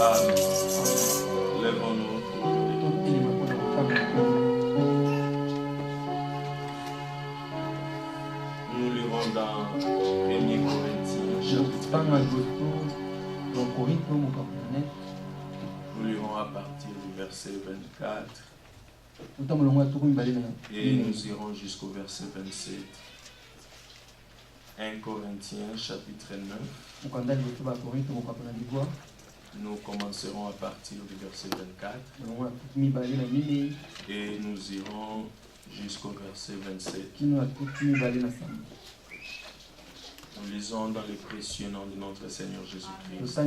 Amen. Lèvons-nous pour prier. Nous lirons dans 1 Corinthiens chapitre 9. Nous lirons à partir du verset 24 et nous irons jusqu'au verset 27. 1 Corinthiens chapitre 9. Nous commencerons à partir du verset 24 et nous irons jusqu'au verset 27. Nous lisons dans le précieux nom de notre Seigneur Jésus-Christ.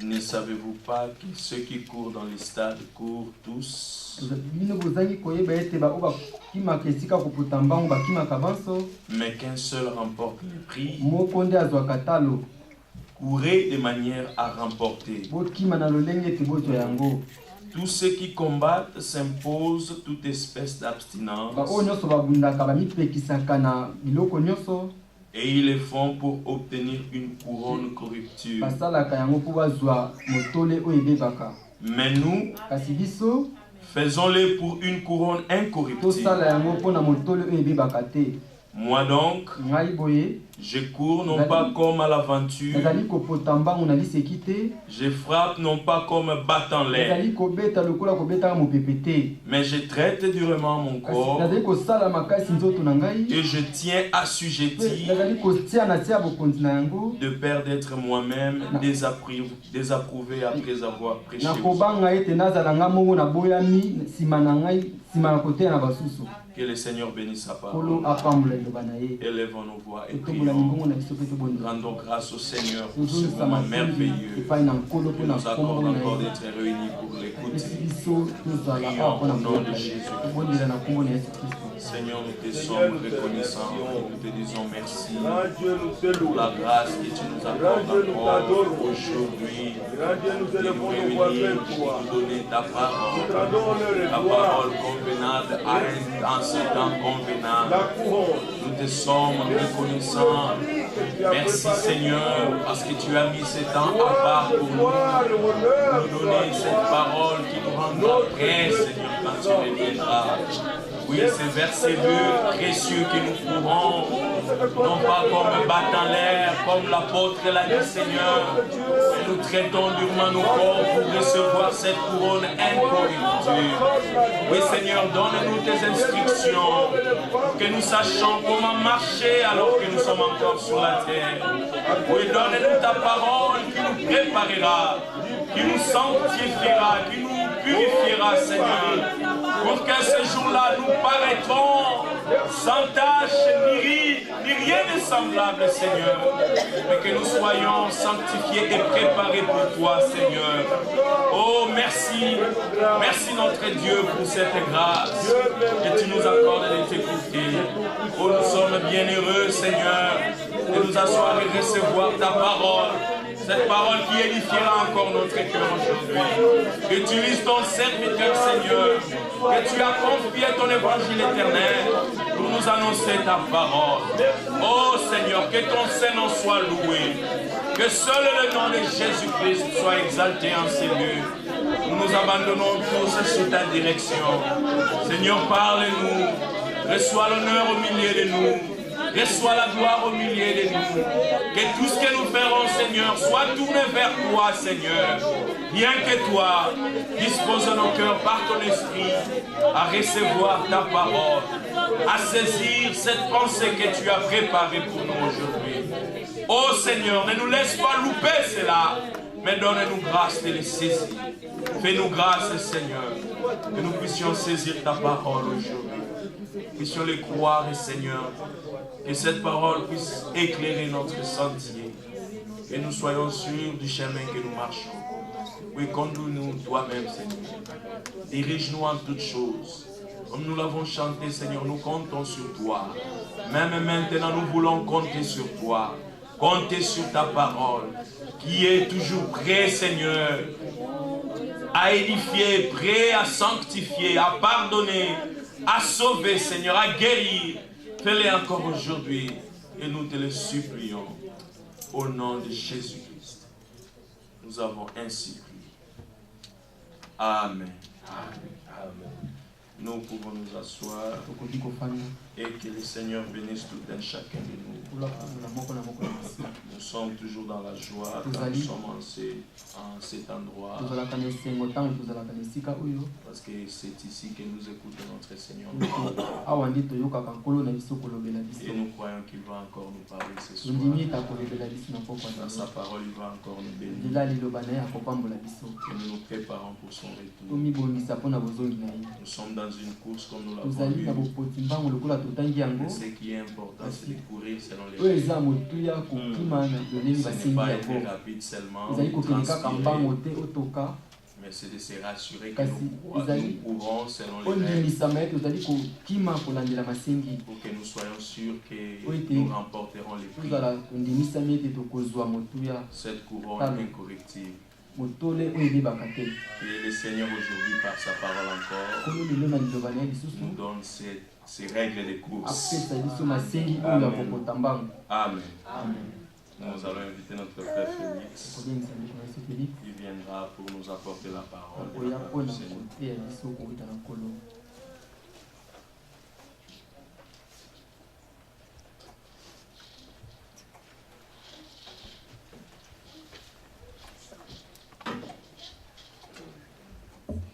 Ne savez-vous pas que ceux qui courent dans les stades courent tous, mais qu'un seul remporte le prix? Courez de manière à remporter. Tous ceux qui combattent s'imposent toute espèce d'abstinence et ils le font pour obtenir une couronne corruptible. Mais nous, faisons-le pour une couronne incorruptible. Moi donc, je cours non pas comme à l'aventure, je frappe non pas comme battant l'air, mais je traite durement mon corps et je tiens assujetti de peur d'être moi-même désapprouvé après avoir prêché. Que le Seigneur bénisse sa parole. Élevons nos voix et prions. Rendons grâce au Seigneur pour ce moment merveilleux qui nous accorde encore d'être réunis pour l'écouter. Prions au nom de Jésus-Christ. Seigneur, nous te sommes reconnaissants. Nous te disons merci pour la grâce que tu nous accordes encore aujourd'hui de nous réunir pour nous donner ta parole convenable en ce temps convenable. Nous te sommes reconnaissants. Merci Seigneur parce que tu as mis ce temps à part pour nous donner cette parole qui nous rendra prêts, Seigneur, quand tu reviendras. Oui, c'est vers ces vœux précieux que nous courons, non pas comme battant l'air, comme l'apôtre l'a dit, Seigneur, mais nous traitons durement nos corps pour recevoir cette couronne incorruptible. Oui, Seigneur, donne-nous tes instructions, que nous sachions comment marcher alors que nous sommes encore sur la terre. Oui, donne-nous ta parole qui nous préparera, qui nous sanctifiera, qui nous purifiera, Seigneur, pour que ce jour-là nous paraîtrons sans tâche ni rien de semblable, Seigneur, mais que nous soyons sanctifiés et préparés pour toi, Seigneur. Oh, merci, merci notre Dieu pour cette grâce que tu nous accordes de t'écouter. Oh, nous sommes bien heureux, Seigneur, de nous asseoir et recevoir ta parole. Cette parole qui édifiera encore notre cœur aujourd'hui. Que tu uses ton serviteur, Seigneur, que tu as confié ton évangile éternel pour nous annoncer ta parole. Oh Seigneur, que ton Saint-Nom soit loué. Que seul le nom de Jésus-Christ soit exalté en ces lieux. Nous nous abandonnons tous sous ta direction. Seigneur, parle-nous. Reçois l'honneur au milieu de nous. Reçois la gloire au milieu de nous. Que tout ce que nous ferons, Seigneur, soit tourné vers toi, Seigneur. Bien que toi, dispose nos cœurs par ton esprit à recevoir ta parole, à saisir cette pensée que tu as préparée pour nous aujourd'hui. Oh Seigneur, ne nous laisse pas louper cela, mais donne-nous grâce de les saisir. Fais-nous grâce, Seigneur, que nous puissions saisir ta parole aujourd'hui. Puissions les croire, Seigneur, que cette parole puisse éclairer notre sentier, que nous soyons sûrs du chemin que nous marchons. Oui, conduis-nous toi-même, Seigneur. Dirige-nous en toutes choses. Comme nous l'avons chanté, Seigneur, nous comptons sur toi. Même maintenant, nous voulons compter sur toi. Compter sur ta parole, qui est toujours prêt, Seigneur, à édifier, prêt à sanctifier, à pardonner, à sauver, Seigneur, à guérir. Fais-le encore aujourd'hui et nous te le supplions. Au nom de Jésus-Christ, nous avons ainsi prié. Amen. Amen. Nous pouvons nous asseoir et que le Seigneur bénisse tout un chacun de nous. Nous sommes toujours dans la joie quand nous sommes en cet endroit. Parce que c'est ici que nous écoutons notre Seigneur. Et nous croyons qu'il va encore nous parler ce soir. Dans sa parole, il va encore nous bénir. Et nous nous préparons pour son retour. Nous sommes dans une course comme nous l'avons vu. Et ce qui est important, c'est de courir selon les règles. Ce n'est pas être rapide seulement, mais c'est de se rassurer que nous courons selon les règles pour que nous soyons sûrs que nous remporterons les prix. Cette couronne incorrectible. Et le Seigneur aujourd'hui, par sa parole encore, nous donne ces règles de course. Amen. Amen. Amen. Nous allons inviter notre frère Félix. Il viendra pour nous apporter la parole du Seigneur.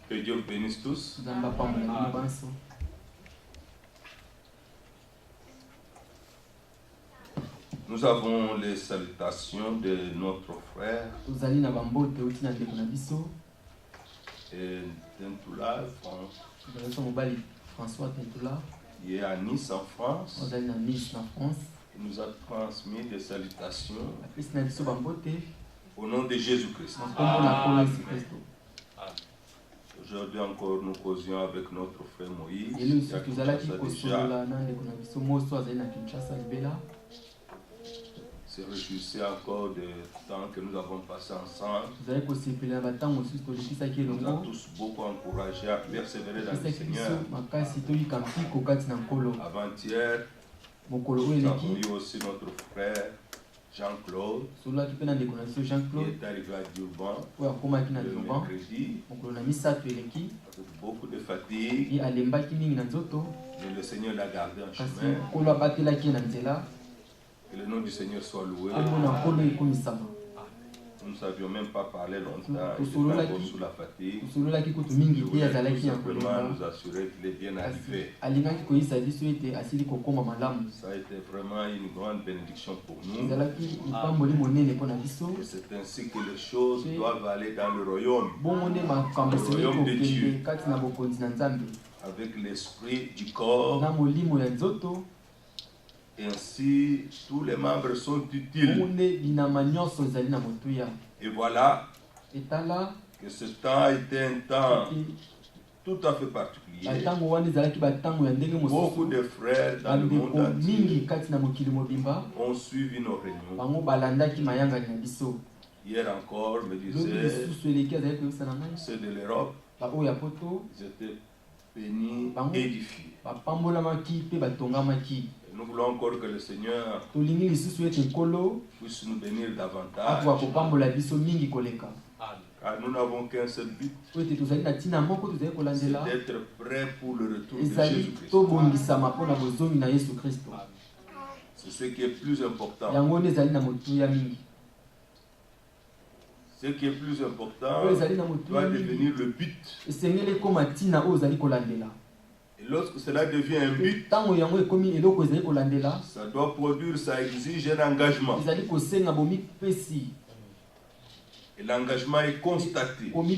Que Dieu vous bénisse tous. Nous avons les salutations de notre frère Tentula, François Tentula, qui est à Nice en France. Il nous a transmis des salutations au nom de Jésus-Christ. Aujourd'hui encore, nous causions avec notre frère Moïse. Se réjouissait encore du temps que nous avons passé ensemble. Il nous a tous beaucoup encouragés à persévérer dans le Seigneur. Avant-hier, nous avons eu aussi notre frère Jean-Claude, qui est arrivé à Durban le mercredi avec beaucoup de fatigue, mais le Seigneur l'a gardé en chemin. Que le nom du Seigneur soit loué. Nous ne savions même pas parler longtemps, il était encore sous la fatigue. Il voulait tout simplement nous assurer qu'il est bien arrivé. Ça a été vraiment une grande bénédiction pour nous. Et c'est ainsi que les choses doivent aller dans le royaume de Dieu, avec l'esprit du corps. Et ainsi, tous les membres sont utiles. Et voilà que ce temps a été un temps tout à fait particulier. Beaucoup de frères dans le monde entier ont suivi nos réunions. Hier encore, me disaient, ceux de l'Europe, ils étaient bénis, édifiés. Nous voulons encore que le Seigneur puisse nous bénir davantage. Car nous n'avons qu'un seul but, c'est d'être prêts pour le retour de Jésus-Christ. C'est ce qui est plus important. Ce qui est plus important doit devenir le but. Et lorsque cela devient un but, ça doit produire, ça exige un engagement. Et l'engagement est constaté. On peut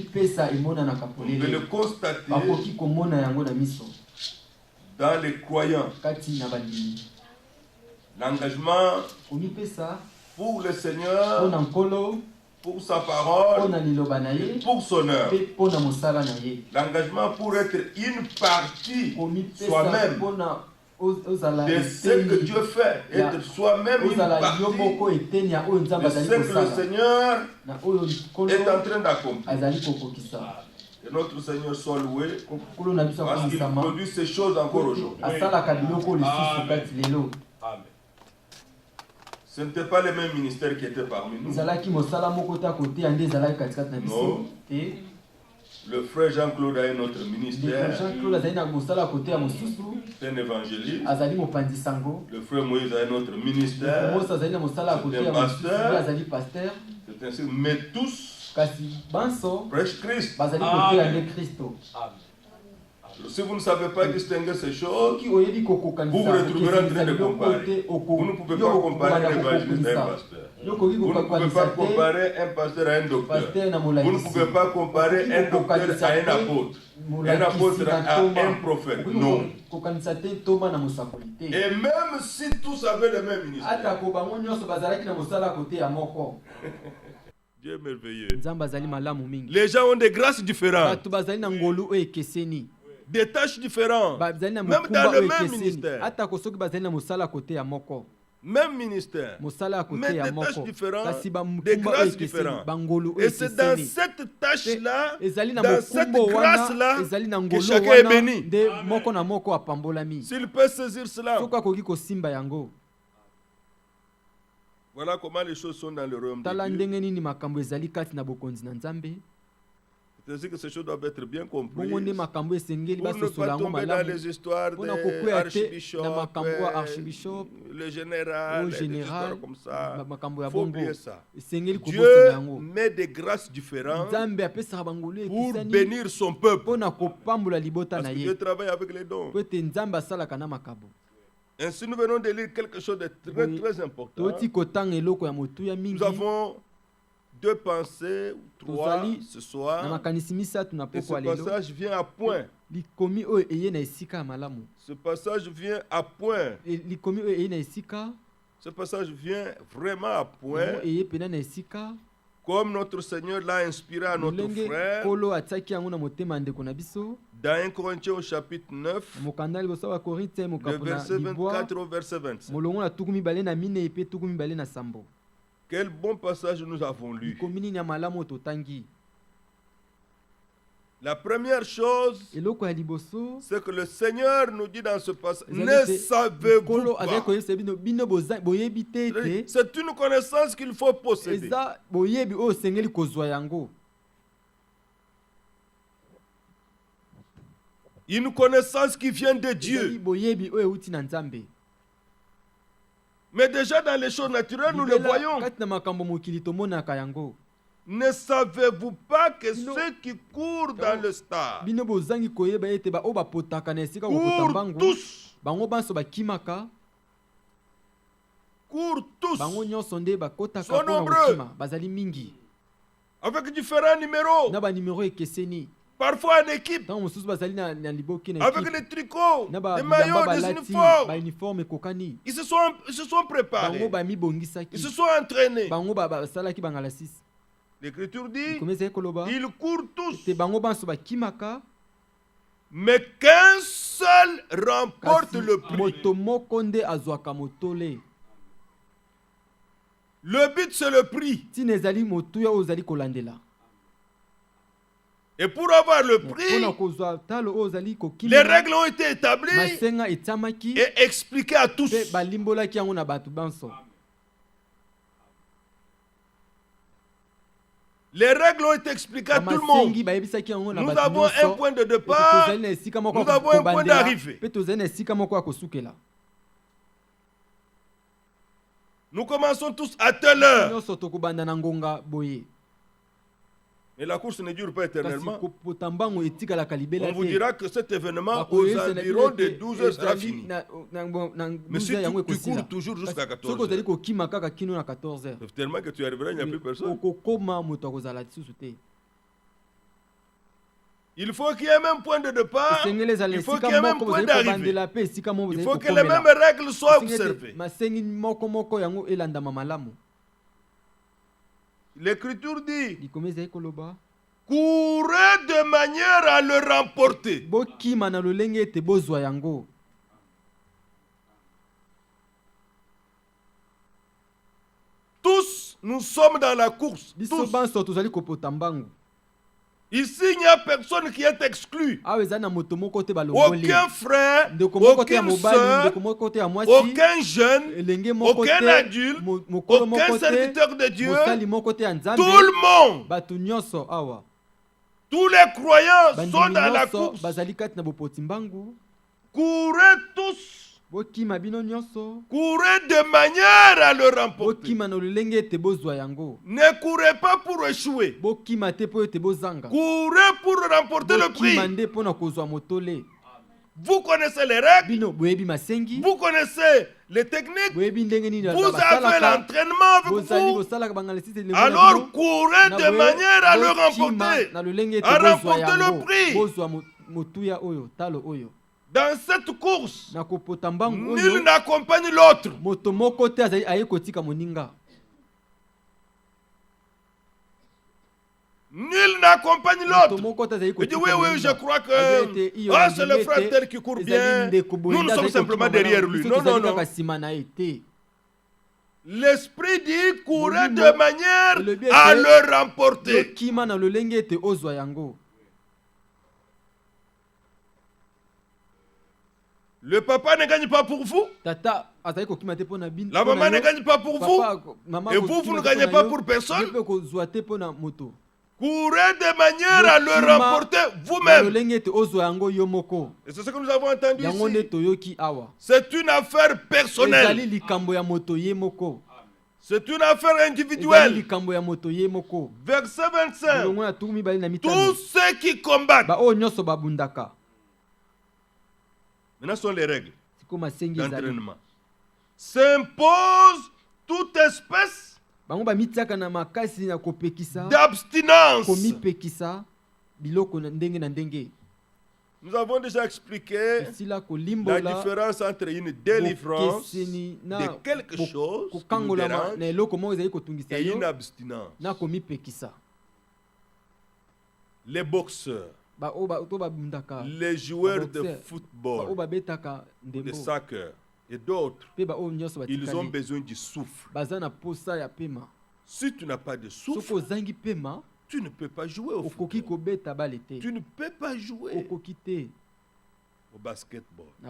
le constater dans les croyants. L'engagement pour le Seigneur, pour sa parole, et pour son œuvre. L'engagement pour être une partie soi-même de ce que Dieu fait, être soi-même une partie de ce que le Seigneur est en train d'accomplir. Que notre Seigneur soit loué parce qu'il produit ces choses encore aujourd'hui. Ce n'était pas les mêmes ministères qui étaient parmi nous. Non. Le frère Jean-Claude a un autre ministère. C'est un évangéliste. Le frère Moïse a un autre ministère. C'est un pasteur. C'est ainsi. Mais tous prêchent Christ. Amen. Si vous ne savez pas distinguer ces choses, vous vous retrouverez en train de comparer. Vous ne pouvez pas comparer un évangéliste à un pasteur. Vous ne pouvez pas comparer un pasteur à un docteur. Vous ne pouvez pas comparer un docteur à un apôtre. Un apôtre à un prophète. Non. Et même si tous avaient le même ministère. Dieu est merveilleux. Les gens ont des grâces différentes. Des tâches différentes. Même dans le même ministère. Même ministère. Mais des tâches différentes. Des grâces différentes. Et c'est dans cette tâche-là, dans cette grâce-là, que chacun est béni. S'il peut saisir cela. Voilà comment les choses sont dans le royaume de Dieu. C'est ainsi que ces choses doivent être bien comprises pour ne pas tomber dans les histoires des archbishops, le général, des histoires comme ça. Il faut oublier ça. Dieu met des grâces différentes pour bénir son peuple. Parce que Dieu travaille avec les dons. Ainsi, nous venons de lire quelque chose de très, très important. Nous avons 2 pensées, 3 ce soir. Et ce passage vient à point. Ce passage vient à point. Ce passage vient vraiment à point. Comme notre Seigneur l'a inspiré à notre frère. Dans 1 Corinthiens au chapitre 9, le verset 24 au verset 25. Quel bon passage nous avons lu. La première chose, c'est que le Seigneur nous dit dans ce passage, ne savez-vous pas? C'est une connaissance qu'il faut posséder. Une connaissance qui vient de Dieu. Mais déjà dans les choses naturelles, nous le voyons. Ne savez-vous pas que ceux qui courent dans le stade courent tous, sont nombreux, avec différents numéros, parfois en équipe, avec des tricots, des maillots, des uniformes. Ils se sont préparés. Ils se sont entraînés. L'Écriture dit, ils courent tous. Mais qu'un seul remporte le prix. Le but, c'est le prix. Et pour avoir le prix, les règles ont été établies et expliquées à tous. Les règles ont été expliquées à tout le monde. Nous avons un point de départ, nous avons un point d'arrivée. Nous commençons tous à telle heure. Mais la course ne dure pas éternellement. On vous dira que cet événement aux environs de 12 heures sera fini. Mais si tu cours toujours jusqu'à 14 heures, c'est tellement que tu arriveras, il n'y a plus personne. Il faut qu'il y ait un même point de départ, il faut qu'il y ait un même point d'arrivée. Il faut que les mêmes règles soient observées. L'Écriture dit, courez de manière à le remporter. Tous, nous sommes dans la course. Tous. Ici, il n'y a personne qui est exclu. Aucun frère, aucune soeur, aucun jeune, aucun adulte, aucun serviteur de Dieu, tout le monde. Tous les croyants sont dans la course. Courez tous. Courez de manière à le remporter. Ne courez pas pour échouer. Courez pour remporter le prix. Vous connaissez les règles. Vous connaissez les techniques. Vous avez l'entraînement avec vous. Alors courez de manière à le remporter. À remporter le prix. Dans cette course, nul n'accompagne l'autre. Nul n'accompagne l'autre. Il dit oui, je crois que c'est le frère tel qui court bien. Nous sommes simplement derrière lui. Non. L'esprit dit courez de manière à le remporter. Le papa ne gagne pas pour vous. La maman ne gagne pas pour vous. Et vous ne gagnez pas pour personne. Courez de manière à le remporter vous-même. Et c'est ce que nous avons entendu ici. C'est une affaire personnelle. C'est une affaire individuelle. Verset 25. Tous ceux qui combattent. Maintenant sont les règles d'entraînement. S'impose toute espèce d'abstinence. Nous avons déjà expliqué la différence entre une délivrance de quelque chose qui nous dérange et une abstinence. Les boxeurs, les joueurs de football, de soccer et d'autres, ils ont besoin du souffle. Si tu n'as pas de souffle, tu ne peux pas jouer au football. Tu ne peux pas jouer au basketball. Tu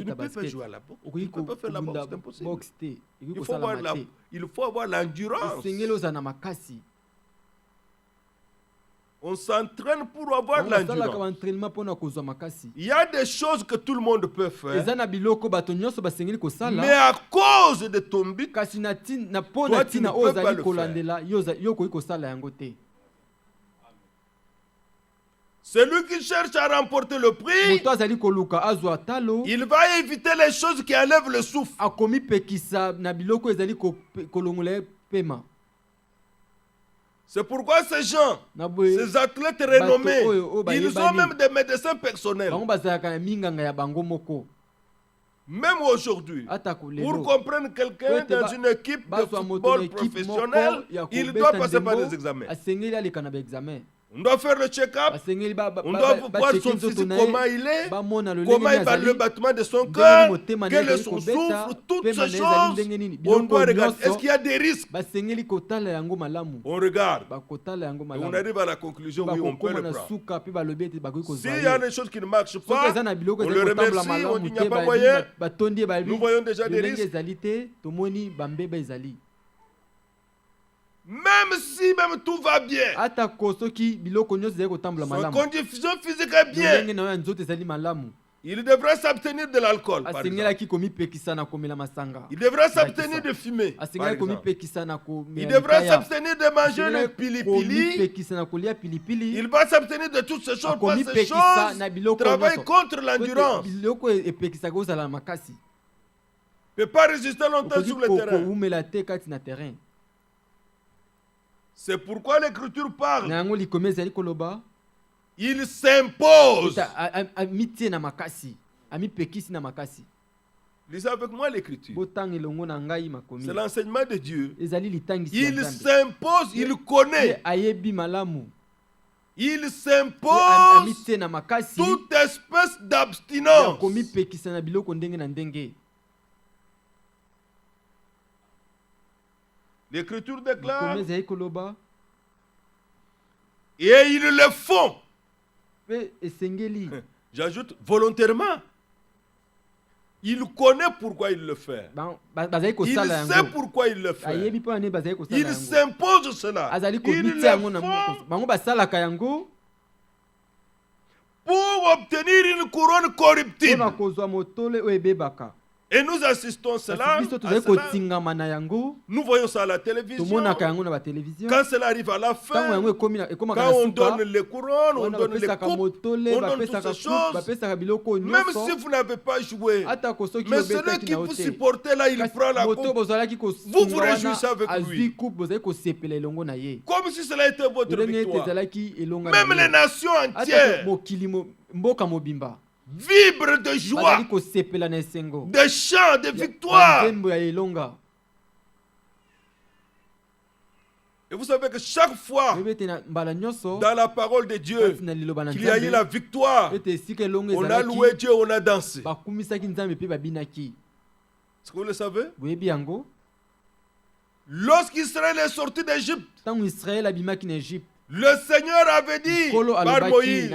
ne peux pas jouer à la boxe. Tu ne peux pas faire la boxe, c'est impossible. Il faut avoir l'endurance. On s'entraîne pour avoir l'endurance. Il y a des choses que tout le monde peut faire. Mais à cause de ton but, toi, tu ne peux pas le faire. Celui qui cherche à remporter le prix, il va éviter les choses qui enlèvent le souffle. C'est pourquoi ces gens, ces athlètes renommés, ils ont même des médecins personnels. Même aujourd'hui, pour comprendre quelqu'un dans une équipe de football professionnel, il doit passer par des examens. On doit faire le check-up, on doit voir son physique, comment il est, comment il va le battement de son cœur, quel est son souffle, toutes ces choses. On doit regarder, est-ce qu'il y a des risques? On regarde, et on arrive à la conclusion, oui, on peut le prendre. S'il y a des choses qui ne marchent pas, on le remercie, on dit qu'il n'y a pas moyen, nous voyons déjà des risques. Même si tout va bien, sa condition physique est bien, il devrait s'abstenir de l'alcool, par exemple. Il devrait s'abstenir de fumer, par exemple. Il devrait s'abstenir de manger le pili-pili. Il va s'abstenir de toutes ces choses, parce que ces choses travaillent contre l'endurance. Il ne peut pas résister longtemps sur le terrain. C'est pourquoi l'Écriture parle. Il s'impose. Lisez avec moi l'Écriture. C'est l'enseignement de Dieu. Il s'impose, il connaît. Il s'impose toute espèce d'abstinence. L'Écriture déclare, Et ils le font. J'ajoute volontairement. Il connaît pourquoi il le fait. Il sait pourquoi il le fait. Il s'impose cela. Il le font pour obtenir une couronne corruptible. Et nous assistons à cela. Nous voyons ça à la télévision. Quand cela arrive à la fin, quand on donne les couronnes, on donne les coupes, on donne toutes ces choses. Même si vous n'avez pas joué, mais celui qui vous supportait là, il prend la coupe. Vous vous réjouissez avec lui. Comme si cela était votre victoire. Même les nations entières vibre de joie, de chants, de victoire. Et vous savez que chaque fois, dans la parole de Dieu, qu'il y a eu la victoire, on a loué Dieu, on a dansé. Est-ce que vous le savez? Lorsqu'Israël est sorti d'Égypte, le Seigneur avait dit par Moïse: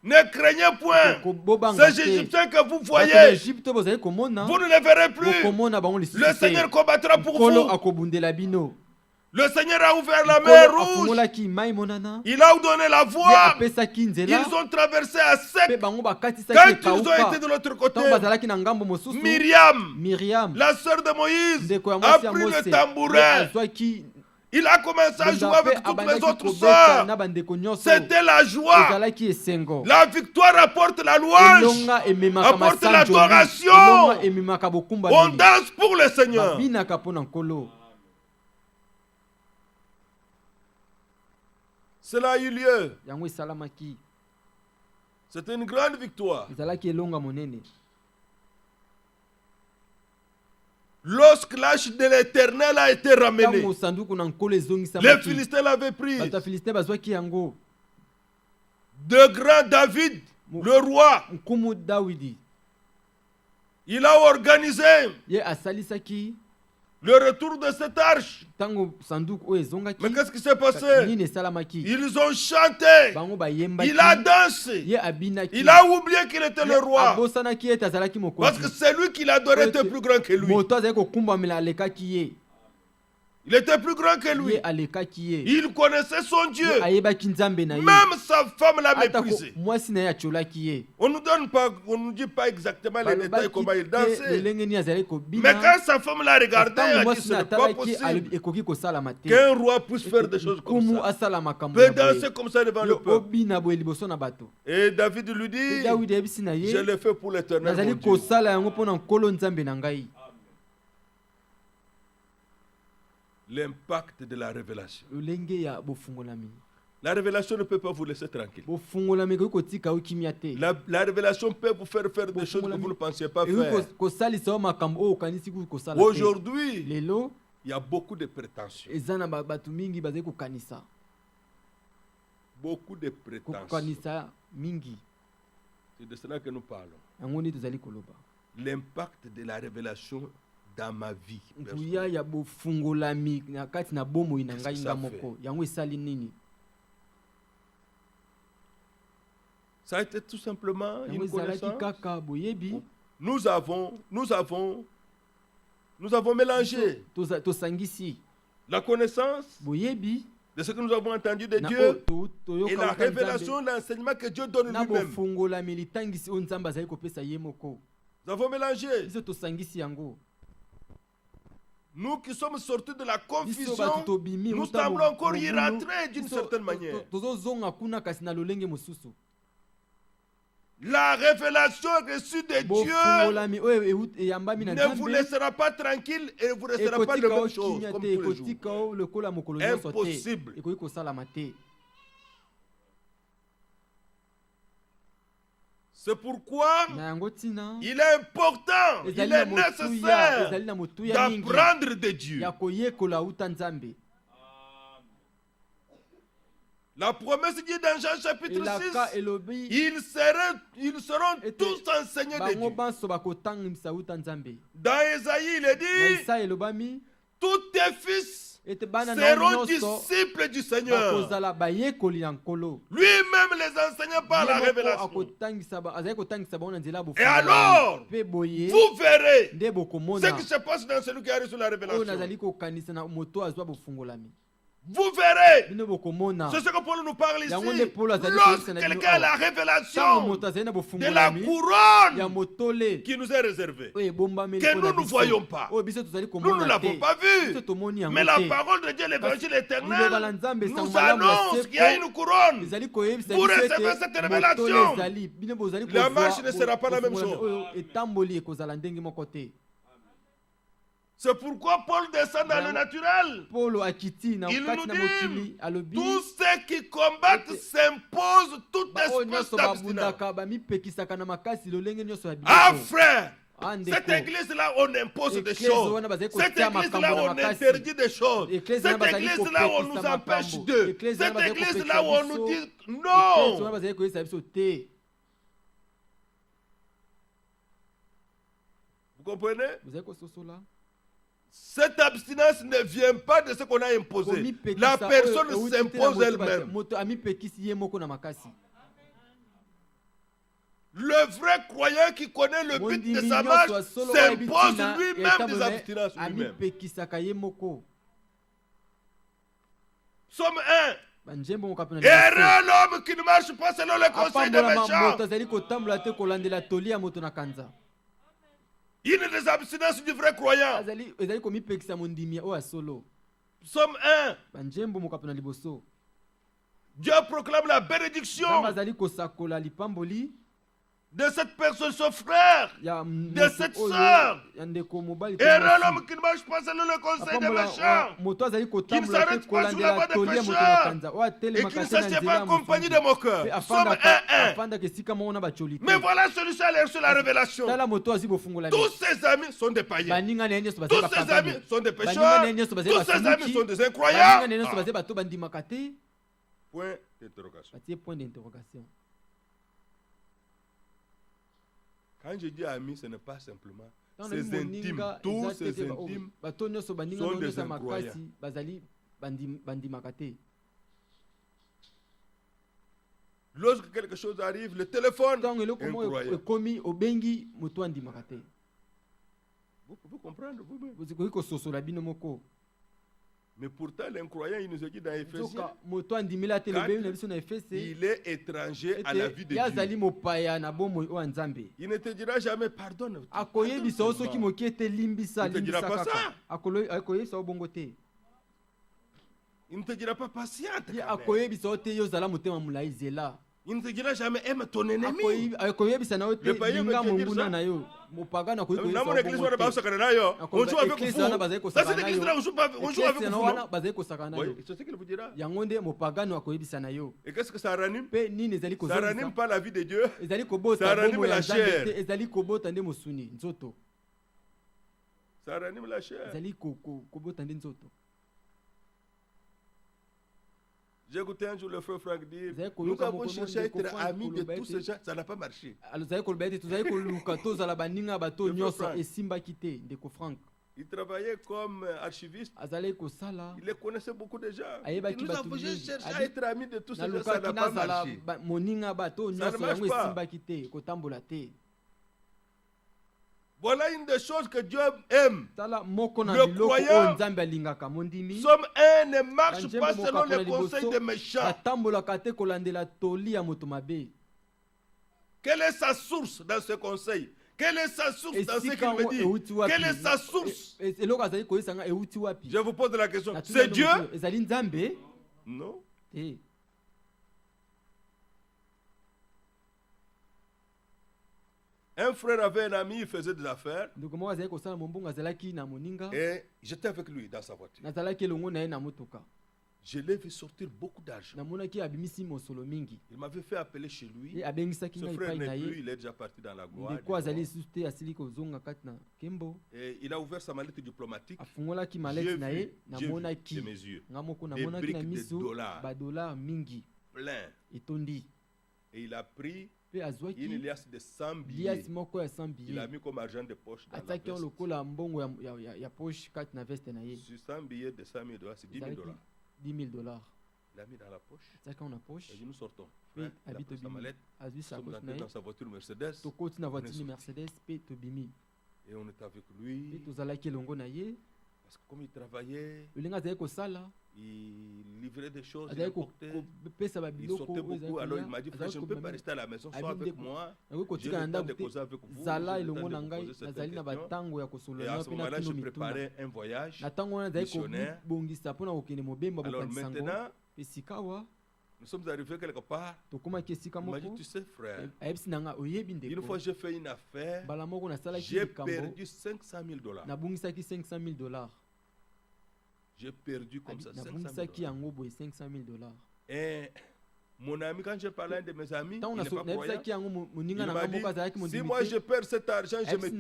ne craignez point, ces Égyptiens que vous voyez, vous ne les verrez plus. Le Seigneur combattra pour vous. Le Seigneur a ouvert la mer rouge. Il a donné la voie. Ils ont traversé à sec. Quand ils ont été de l'autre côté, Myriam, la sœur de Moïse, a pris le tambourin. Il a commencé à jouer avec toutes les autres sœurs. C'était la joie. La victoire apporte la louange, apporte l'adoration. On danse pour le Seigneur. Cela a eu lieu. C'était une grande victoire. Lorsque l'arche de l'Éternel a été ramenée, les Philistins l'avaient pris. De grand David, le roi, il a organisé le retour de cette arche. Mais qu'est-ce qui s'est passé? Ils ont chanté. Il a dansé. Il a oublié qu'il était le roi. Parce que celui qui l'adorait était plus grand que lui. Il était plus grand que lui. Il connaissait son Dieu. Même sa femme l'a méprisé. On ne nous dit pas exactement les détails comment il dansait. Mais quand sa femme l'a regardé, elle a dit: ce n'est pas possible qu'un roi puisse faire des choses comme ça. Peut danser comme ça devant le peuple. Et David lui dit: je le fais pour l'Éternel, mon Dieu. L'impact de la révélation. La révélation ne peut pas vous laisser tranquille. La révélation peut vous faire faire des choses que vous ne pensiez pas faire. Aujourd'hui, il y a beaucoup de prétentions. Beaucoup de prétentions. C'est de cela que nous parlons. L'impact de la révélation dans ma vie. Ça a été tout simplement une connaissance. Nous avons mélangé la connaissance de ce que nous avons entendu de Dieu et la révélation, l'enseignement que Dieu donne lui-même. Nous avons mélangé. Nous qui sommes sortis de la confusion, nous semblons encore y rentrer d'une certaine manière. La révélation reçue de Dieu ne vous laissera pas tranquille et vous ne resterez pas de même chose comme tous les jours. Impossible. C'est pourquoi il est important, il est nécessaire d'apprendre de Dieu. La promesse dit dans Jean chapitre 6, ils seront tous enseignés de Dieu. Dans Ésaïe, il est dit: tous tes fils seront disciples du Seigneur. Lui-même les enseignant par la révélation. Et alors, vous verrez ce qui se passe dans celui qui arrive sur la révélation. Vous verrez. C'est ce que Paul nous parle ici. Lorsque quelqu'un a la révélation de la couronne qui nous est réservée, que nous ne voyons pas, nous ne l'avons pas vue, mais la parole de Dieu, l'évangile éternel, nous annonce qu'il y a une couronne. Vous recevez cette révélation. La marche ne sera pas la même chose. C'est pourquoi Paul descend dans le naturel. Il nous dit, tous ceux qui combattent s'imposent toute espèce d'abstinence. Ah frère, cette église-là, on impose des choses. Cette église-là, on interdit des choses. Cette église-là, on nous empêche d'eux. Cette église-là, on nous dit non. Vous comprenez? Cette abstinence ne vient pas de ce qu'on a imposé. La personne s'impose elle-même. Le vrai croyant qui connaît le but de sa marche s'impose lui-même des abstinences lui-même. Somme 1. Erreur l'homme qui ne marche pas selon les conseils des méchants. Une des abstinences du vrai croyant. Somme 1. Dieu proclame la bénédiction de cette personne, son frère, de cette soeur. Et l'homme qui ne marche pas selon le conseil des méchants, qui ne s'arrête pas sur la voie des pécheurs et qui ne s'assied pas en compagnie de moqueurs. Somme 1:1. Mais voilà celui-ci a reçu la révélation. Tous ses amis sont des païens. Tous ses amis sont des pécheurs. Tous ses amis sont des incroyants. Point d'interrogation. Quand je dis amis, ce n'est pas simplement ses intimes. Tous ses intimes sont des incroyants. Lorsque quelque chose arrive, le téléphone, incroyant. Vous comprenez vous-même. Mais pourtant, l'incroyant, il nous a dit dans Éphésiens, il est étranger à la vie de Dieu. Il ne te dira jamais pardonne. Il ne te dira pas ça. Il ne te dira pas patiente. Il ne te dira jamais aime ton ennemi. Le païen va te dire ça. Dans mon église, on joue avec vous. Dans cette église-là, on joue avec vous. Oui, c'est ce qu'il vous dira. Et qu'est-ce que ça ranime? Ça ranime pas la vie de Dieu. Ça ranime la chair. Ça ranime la chair. J'ai écouté un jour le frère Franck dire, nous avons cherché à être amis de tous ces gens, ça n'a pas marché. Il travaillait comme archiviste. Il les connaissait beaucoup de gens. Nous avons cherché à être amis de tous ces gens, ça n'a pas marché. Ça ne marche pas. Voilà une des choses que Dieu aime. Le croyant, somme 1, ne marche pas selon les conseils des méchants. Quelle est sa source dans ce conseil? Quelle est sa source dans ce qu'il me dit? Quelle est sa source? Je vous pose la question. C'est Dieu? Non. Un frère avait un ami, il faisait des affaires. Et j'étais avec lui dans sa voiture. Je l'ai vu sortir beaucoup d'argent. Il m'avait fait appeler chez lui. Ce frère n'est plus, il est déjà parti dans la gloire. Et il a ouvert sa mallette diplomatique. J'ai vu de mes yeux des briques de dollars pleins. Et il a pris une liasse de 100 billets. Il a mis comme argent de poche dans la veste. Sur 100 billets de 100 000 $, c'est 10 000 $. 10 000 $. Il a mis dans la poche. Et nous sortons. Frère, il a pris sa mallette. Nous sommes entrés dans sa voiture Mercedes. Et on est avec lui. Parce que comme il travaillait, il livrait des choses, il apportait, il sortait beaucoup. Alors il m'a dit, frère, je ne peux pas rester à la maison, sois avec moi. J'ai le temps de causer avec vous. J'ai le temps de poser certaines questions. Et à ce moment-là, je préparais un voyage missionnaire. Alors maintenant, nous sommes arrivés quelque part. Il m'a dit, tu sais, frère, une fois j'ai fait une affaire, j'ai perdu 500 000 $. J'ai perdu comme ça 500 000 $. Et mon ami, quand j'ai parlé à un de mes amis, il n'est pas croyant. Il m'a dit, si moi je perds cet argent, je me tue.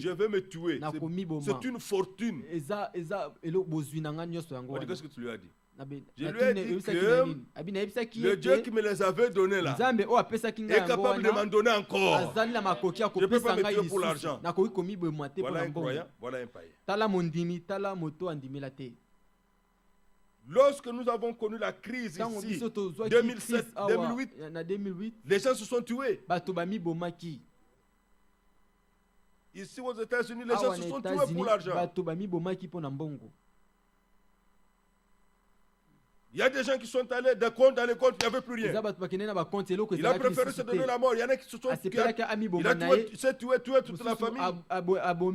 Je vais me tuer. C'est une fortune. Qu'est-ce que tu lui as dit? Je lui ai dit que le Dieu qui me les avait donnés là est capable de m'en donner encore. Je ne peux pas me tuer pour l'argent. Voilà un croyant, voilà un païen. Lorsque nous avons connu la crise ici, 2007, 2008, les gens se sont tués. Ici aux États-Unis, les gens se sont tués pour l'argent. Il y a des gens qui sont allés dans les comptes, il n'y avait plus rien. Il a préféré se donner la mort. Il y en a qui se sont tués. Il a tué toute la famille.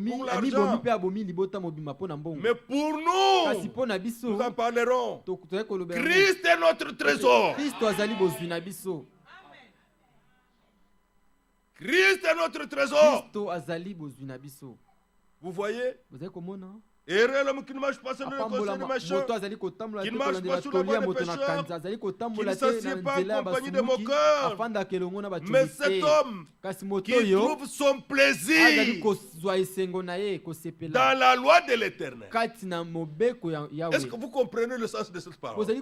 Pour l'argent. Mais pour nous, nous en parlerons. Christ est notre trésor. Christ est notre trésor. Vous voyez? Errez l'homme qui ne marche pas sur le conseil des méchants, qui ne marche pas sur la voie des pécheurs, qui ne s'assied pas en compagnie de moqueurs. Mais cet homme qui trouve son plaisir dans la loi de l'Éternel. Est-ce que vous comprenez le sens de cette parole? Non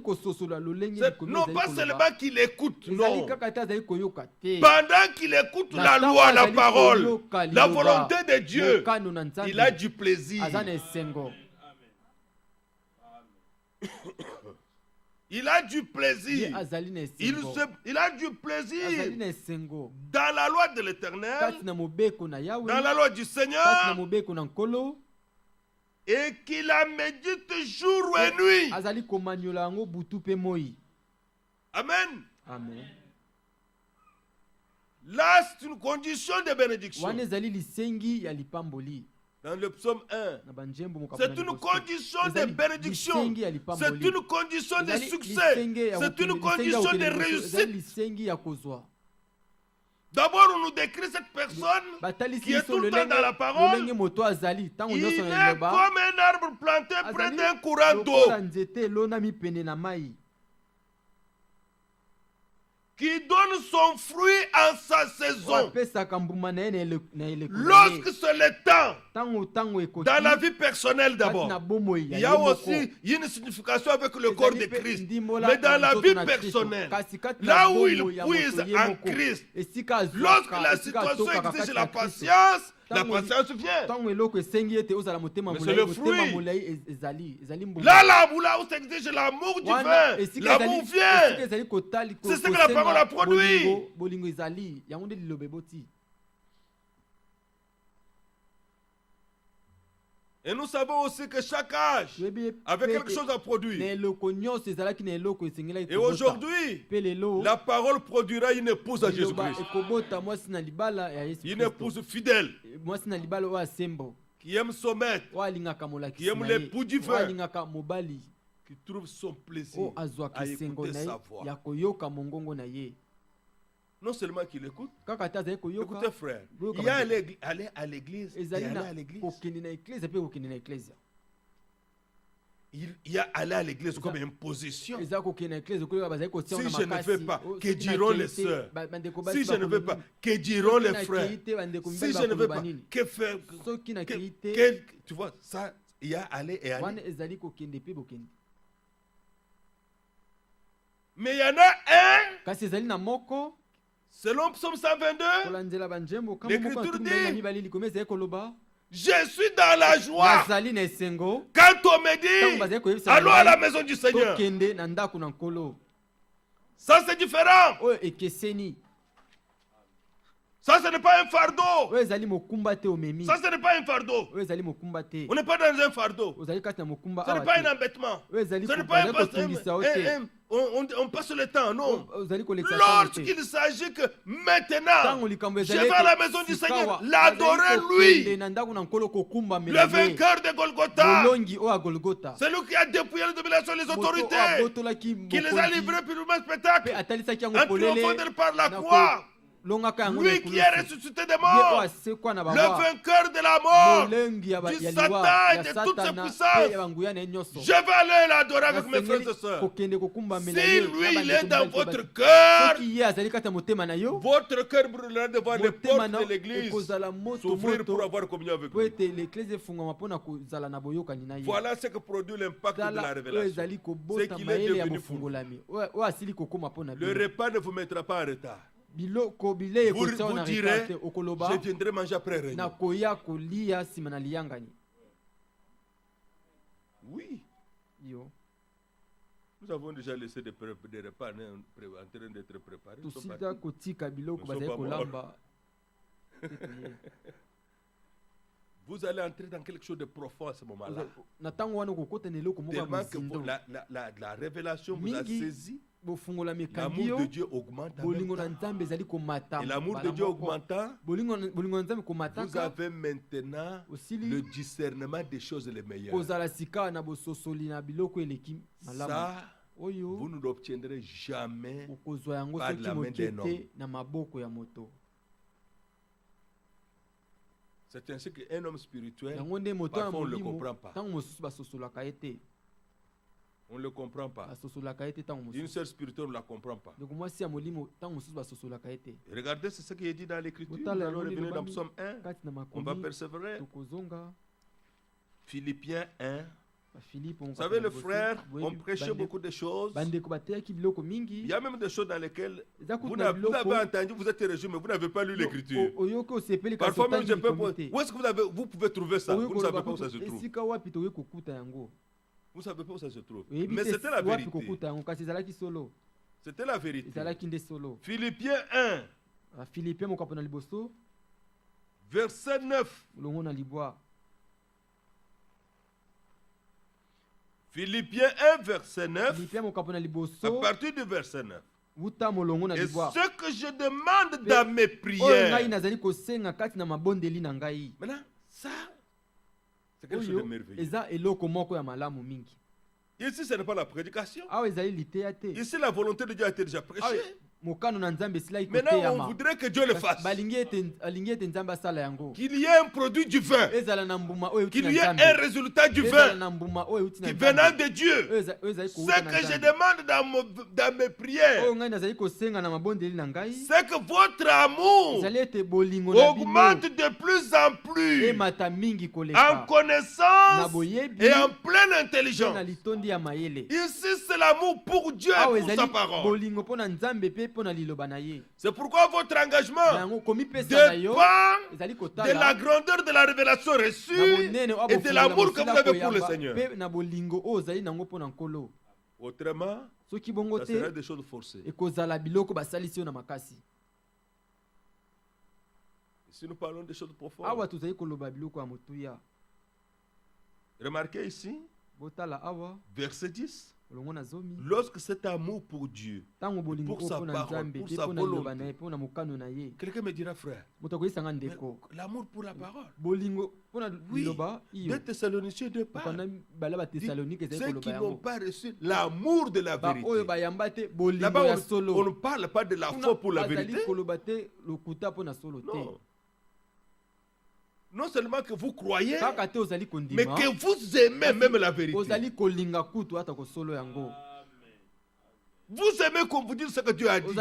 pas seulement qu'il écoute, non. Pendant qu'il écoute la loi, la parole, la volonté de Dieu, il a du plaisir. Il a du plaisir. Il a du plaisir dans la loi de l'Éternel, dans la loi du Seigneur, et qu'il la médite jour et nuit. Amen. Là, c'est une condition de bénédiction. Dans le psaume 1, c'est une condition de bénédiction, c'est une condition de succès, c'est une condition de réussite. D'abord, on nous décrit cette personne qui est tout le temps dans la parole. Il est comme un arbre planté près d'un courant d'eau, qui donne son fruit en sa saison. Lorsque c'est le temps, dans la vie personnelle d'abord, il y a aussi une signification avec le corps de Christ. Mais dans la vie personnelle, là où il puise en Christ, lorsque la situation exige la patience vient. Mais c'est le fruit. Là où s'exige l'amour divin, l'amour vient. C'est ce que la parole a produit. Et nous savons aussi que chaque âge avait quelque chose à produire. Et aujourd'hui, la parole produira une épouse à Jésus-Christ. Une épouse fidèle, qui aime son maître, qui aime l'époux divin, qui trouve son plaisir à écouter sa voix. Non seulement qu'il écoute, écoutez frère, il y a aller à l'église et aller à l'église. Il y a aller à l'église comme imposition. Si je ne fais pas, que diront les sœurs? Si je ne veux pas, que diront les frères? Si je ne veux pas, que faire? Tu vois, ça, il y a aller et aller. Mais il y en a un, kasi ezali na moko selon Psaume 122, kolandela banjembo kama l'Écriture moko dit, atumba mibali likome ezali koloba je suis dans la joie nazali na esengo quand on me ntango dit bazali koyebisa allons à la maison du Seigneur. tokende na ndako na nkolo Ça c'est différent. oyo ekeseni Ça ce n'est pas un fardeau. oyo ezali mokumba te omemi Ça ce n'est pas un fardeau. oyo ezali mokumba te On n'est pas dans un fardeau. ozali kati na mokumba Ce n'est awa pas un te embêtement. oyo ezali Ce n'est pas un kotungisa yo te on passe le temps, non. ozali kolekisa ntango te Lorsqu'il s'agit que maintenant, ntango likambo je ezali vais à la maison du Seigneur, l'adorer lui, na ndako na nkolo le kokumbamela ye vainqueur de Golgotha, molongi oyo ya golgota celui qui a dépouillé les dominations et les moto oyo autorités, abotolaki qui les a livrés pour le même spectacle, mpe atalisaki yango en polele triomphant par la na croix. kolongaka yango Lui qui est ressuscité des morts, asekwa na le bawa vainqueur de la mort, molengi ya du liwa Satan et ya de toutes ses satana puissances. mpe ya banguya na ye nyonso Je vais aller l'adorer avec mes frères et sœurs. kokende kokumbamela Si ye lui, na il est bandeko dans mibali votre soki cœur, ye azali kati ya motema na yo votre cœur brûlera devant les motema portes na de l'église, ekozala moto s'ouvrir pour moto avoir communion avec po lui. ete l'église efungama mpona kozala na boyokani na ye Voilà ce que produit l'impact de la tala oyo révélation. ezali C'est kobota qu'il est mayele ya devenu fou. bofungolami oyo asili kokóma mpona Le bino repas ne vous mettra pas en retard. biloko bilei Vous ekotia na direz, retard te okoloba je viendrai manger après réunion. nakoya kolia nsima na liyangani Oui, yo nous avons déjà laissé des repas en train d'être préparés. Ils sont tosita partis. kotika biloko Nous sommes bazali pas kolamba Vous allez entrer dans quelque chose de profond à ce moment-là. na ntango wana okokota na eloko moko ya Tellement que mozindo la révélation vous a Mingi, saisi. bofungolami ekangi L'amour yo de Dieu augmente. en bolingo même na temps. nzambe ezali komata Et l'amour de mbala Dieu moko. augmentant, bolingo na nzambe vous komataka avez maintenant osili le discernement des choses les meilleures. kozala sika na bososoli na biloko eleki malamu Ça, oyo vous ne l'obtiendrez jamais. okozwa yango par soki la main moke d'un homme. te na maboko ya moto C'est ainsi qu'un homme spirituel, yango nde moto ya parfois on ne le molimo comprend pas. ntango mosusu basosolaka ye te On ne le comprend pas. basosolaka ye te ntango Une mosusu sœur spirituelle, on ne la comprend pas. ndeko mwasi ya molimo ntango mosusu basosolaka ye te Regardez, c'est ce qui est dit dans l'Écriture. Nous Botala allons yango revenir dans elobami Psaume 1. kati na On va makomi persévérer. tokozonga Philippiens 1. bafilipe Vous savez, les frères ont prêché beaucoup de choses. bandeko bateyaki biloko Il mingi y a même des choses dans lesquelles eza vous kutu na avez biloko entendu, vous êtes régime, mais vous n'avez pas lu l'Écriture. oyoki osepeli kasi Parfois même, otangi je peux likomi te où est-ce que vous pouvez trouver ça? oyoki Vous ne savez koloba pas où ça se kutu trouve. esika wapi toyoki kokuta yango Vous ne savez pas où ça se trouve. oyebi Mais te c'était la wapi vérité. kokuta yango kasi ezalaki solo C'était la vérité. ezalaki nde solo Philippiens 1, bafilipe mokapo na liboso verset 9. molongo na libwa Philippiens 1, verset 9. filipe mokapo na À liboso partir du verset 9. wuta molongo na Et libwa ce que je demande dans mes oyo ngai prières. nazali kosenga kati na mabondeli na ngai Maintenant, ça, c'est quelque chose de oyo merveilleux. eza eloko moko ya malamu mingi Ici, ce n'est pas la prédication. awa ezali liteya te Ici, la volonté de Dieu a été déjà awa prêchée. mokano na nzambe esilaki Maintenant, on koteyama voudrait que Dieu le fasse. alingi ete nzambe asala yango Qu'il y ait un produit du vin. ezala na mbuma oyo euti Qu'il na y ait nzambe un résultat du ezala vin na mbuma oyo euti na qui venant nzambe de Dieu. oyo ezali Ce kouta na que je nzambe demande dans mes prières, oyo ngai nazali kosenga na mabondeli na ngai c'est que votre amour ezali ete bolingo na bino augmente de plus en plus emata mingi en koleka na connaissance boyebi et en pleine mpe na intelligence. litondi ya mayele Ici, c'est l'amour pour Dieu awa et pour sa ezali parole. bolingo mpo na nzambe mpe mpo na liloba na ye C'est pourquoi votre na engagement yango komipesa na yo dépend ezali de la kotala grandeur de la révélation na reçue bonene oyo et de l'amour que vous abofungula avez pour le koyamba Seigneur. mpe na bolingo oyo ozali nango mpo na nkolo Autrement, soki bongo ça te sera des choses forcées. ekozala biloko basalisi yo na makasi Si nous parlons des choses profondes, awa tozali koloba biloko ya motuya remarquez ici, botala awa verset 10. olongo na zomi Lorsque cet amour pour Dieu, ntango bolingo pour oyo sa mpo na parole, nzambe pour mpe sa mpo na liloba na ye volonté. mpo na mokano na ye Quelqu'un me dira, frère, moto akoyisanga mais ndeko l'amour pour la parole. bolingo mpo na Oui, liloba iyo 2 Thessaloniciens 2 parle. okanda bala batesalonike ezali Ceux koloba qui n'ont yango pas reçu l'amour de la baoyo vérité. bayamba te bolingo Là-bas, ya on solo ne parle pas de la kuna foi pour la bazali vérité. koloba te lokuta mpo na solo te Non. Non seulement que vous croyez, kaka te ozali mais kondima que vous aimez même la vérité. ozali kolinga kutu ata kosolo yango vous aimez qu'on vous dise ce que Dieu a dit. Que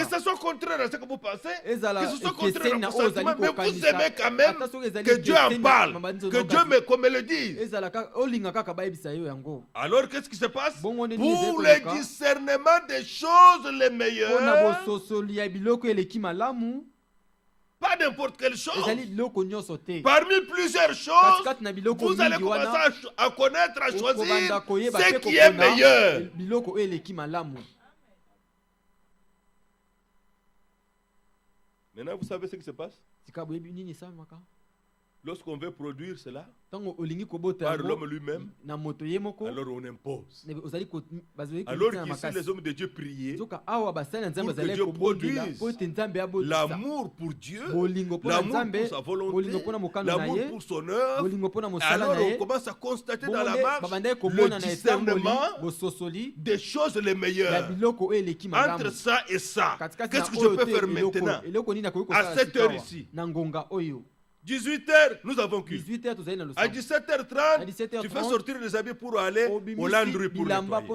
ce soit contraire à ce que vous pensez, que ce soit contraire à vos sentiments, mais vous aimez quand même que Dieu en parle, que Dieu me le dise. Alors qu'est-ce qui se passe? Pour le discernement des choses les meilleures, pas n'importe quelle chose. Parmi plusieurs choses, vous allez commencer à connaître, à choisir ce qui est meilleur. Maintenant, vous savez ce qui se passe? Lorsqu'on veut produire cela par l'homme lui-même, alors on impose. Alors qu'ici les hommes de Dieu priaient pour que Dieu produise l'amour pour Dieu, l'amour pour sa volonté, l'amour pour son œuvre. Alors on commence à constater dans la marche le discernement des choses les meilleures. Entre ça et ça, qu'est-ce que je peux faire maintenant à cette heure ici? 18h, nous avons cuit. À 17h30, tu fais sortir les habits pour aller au landry pour nettoyer.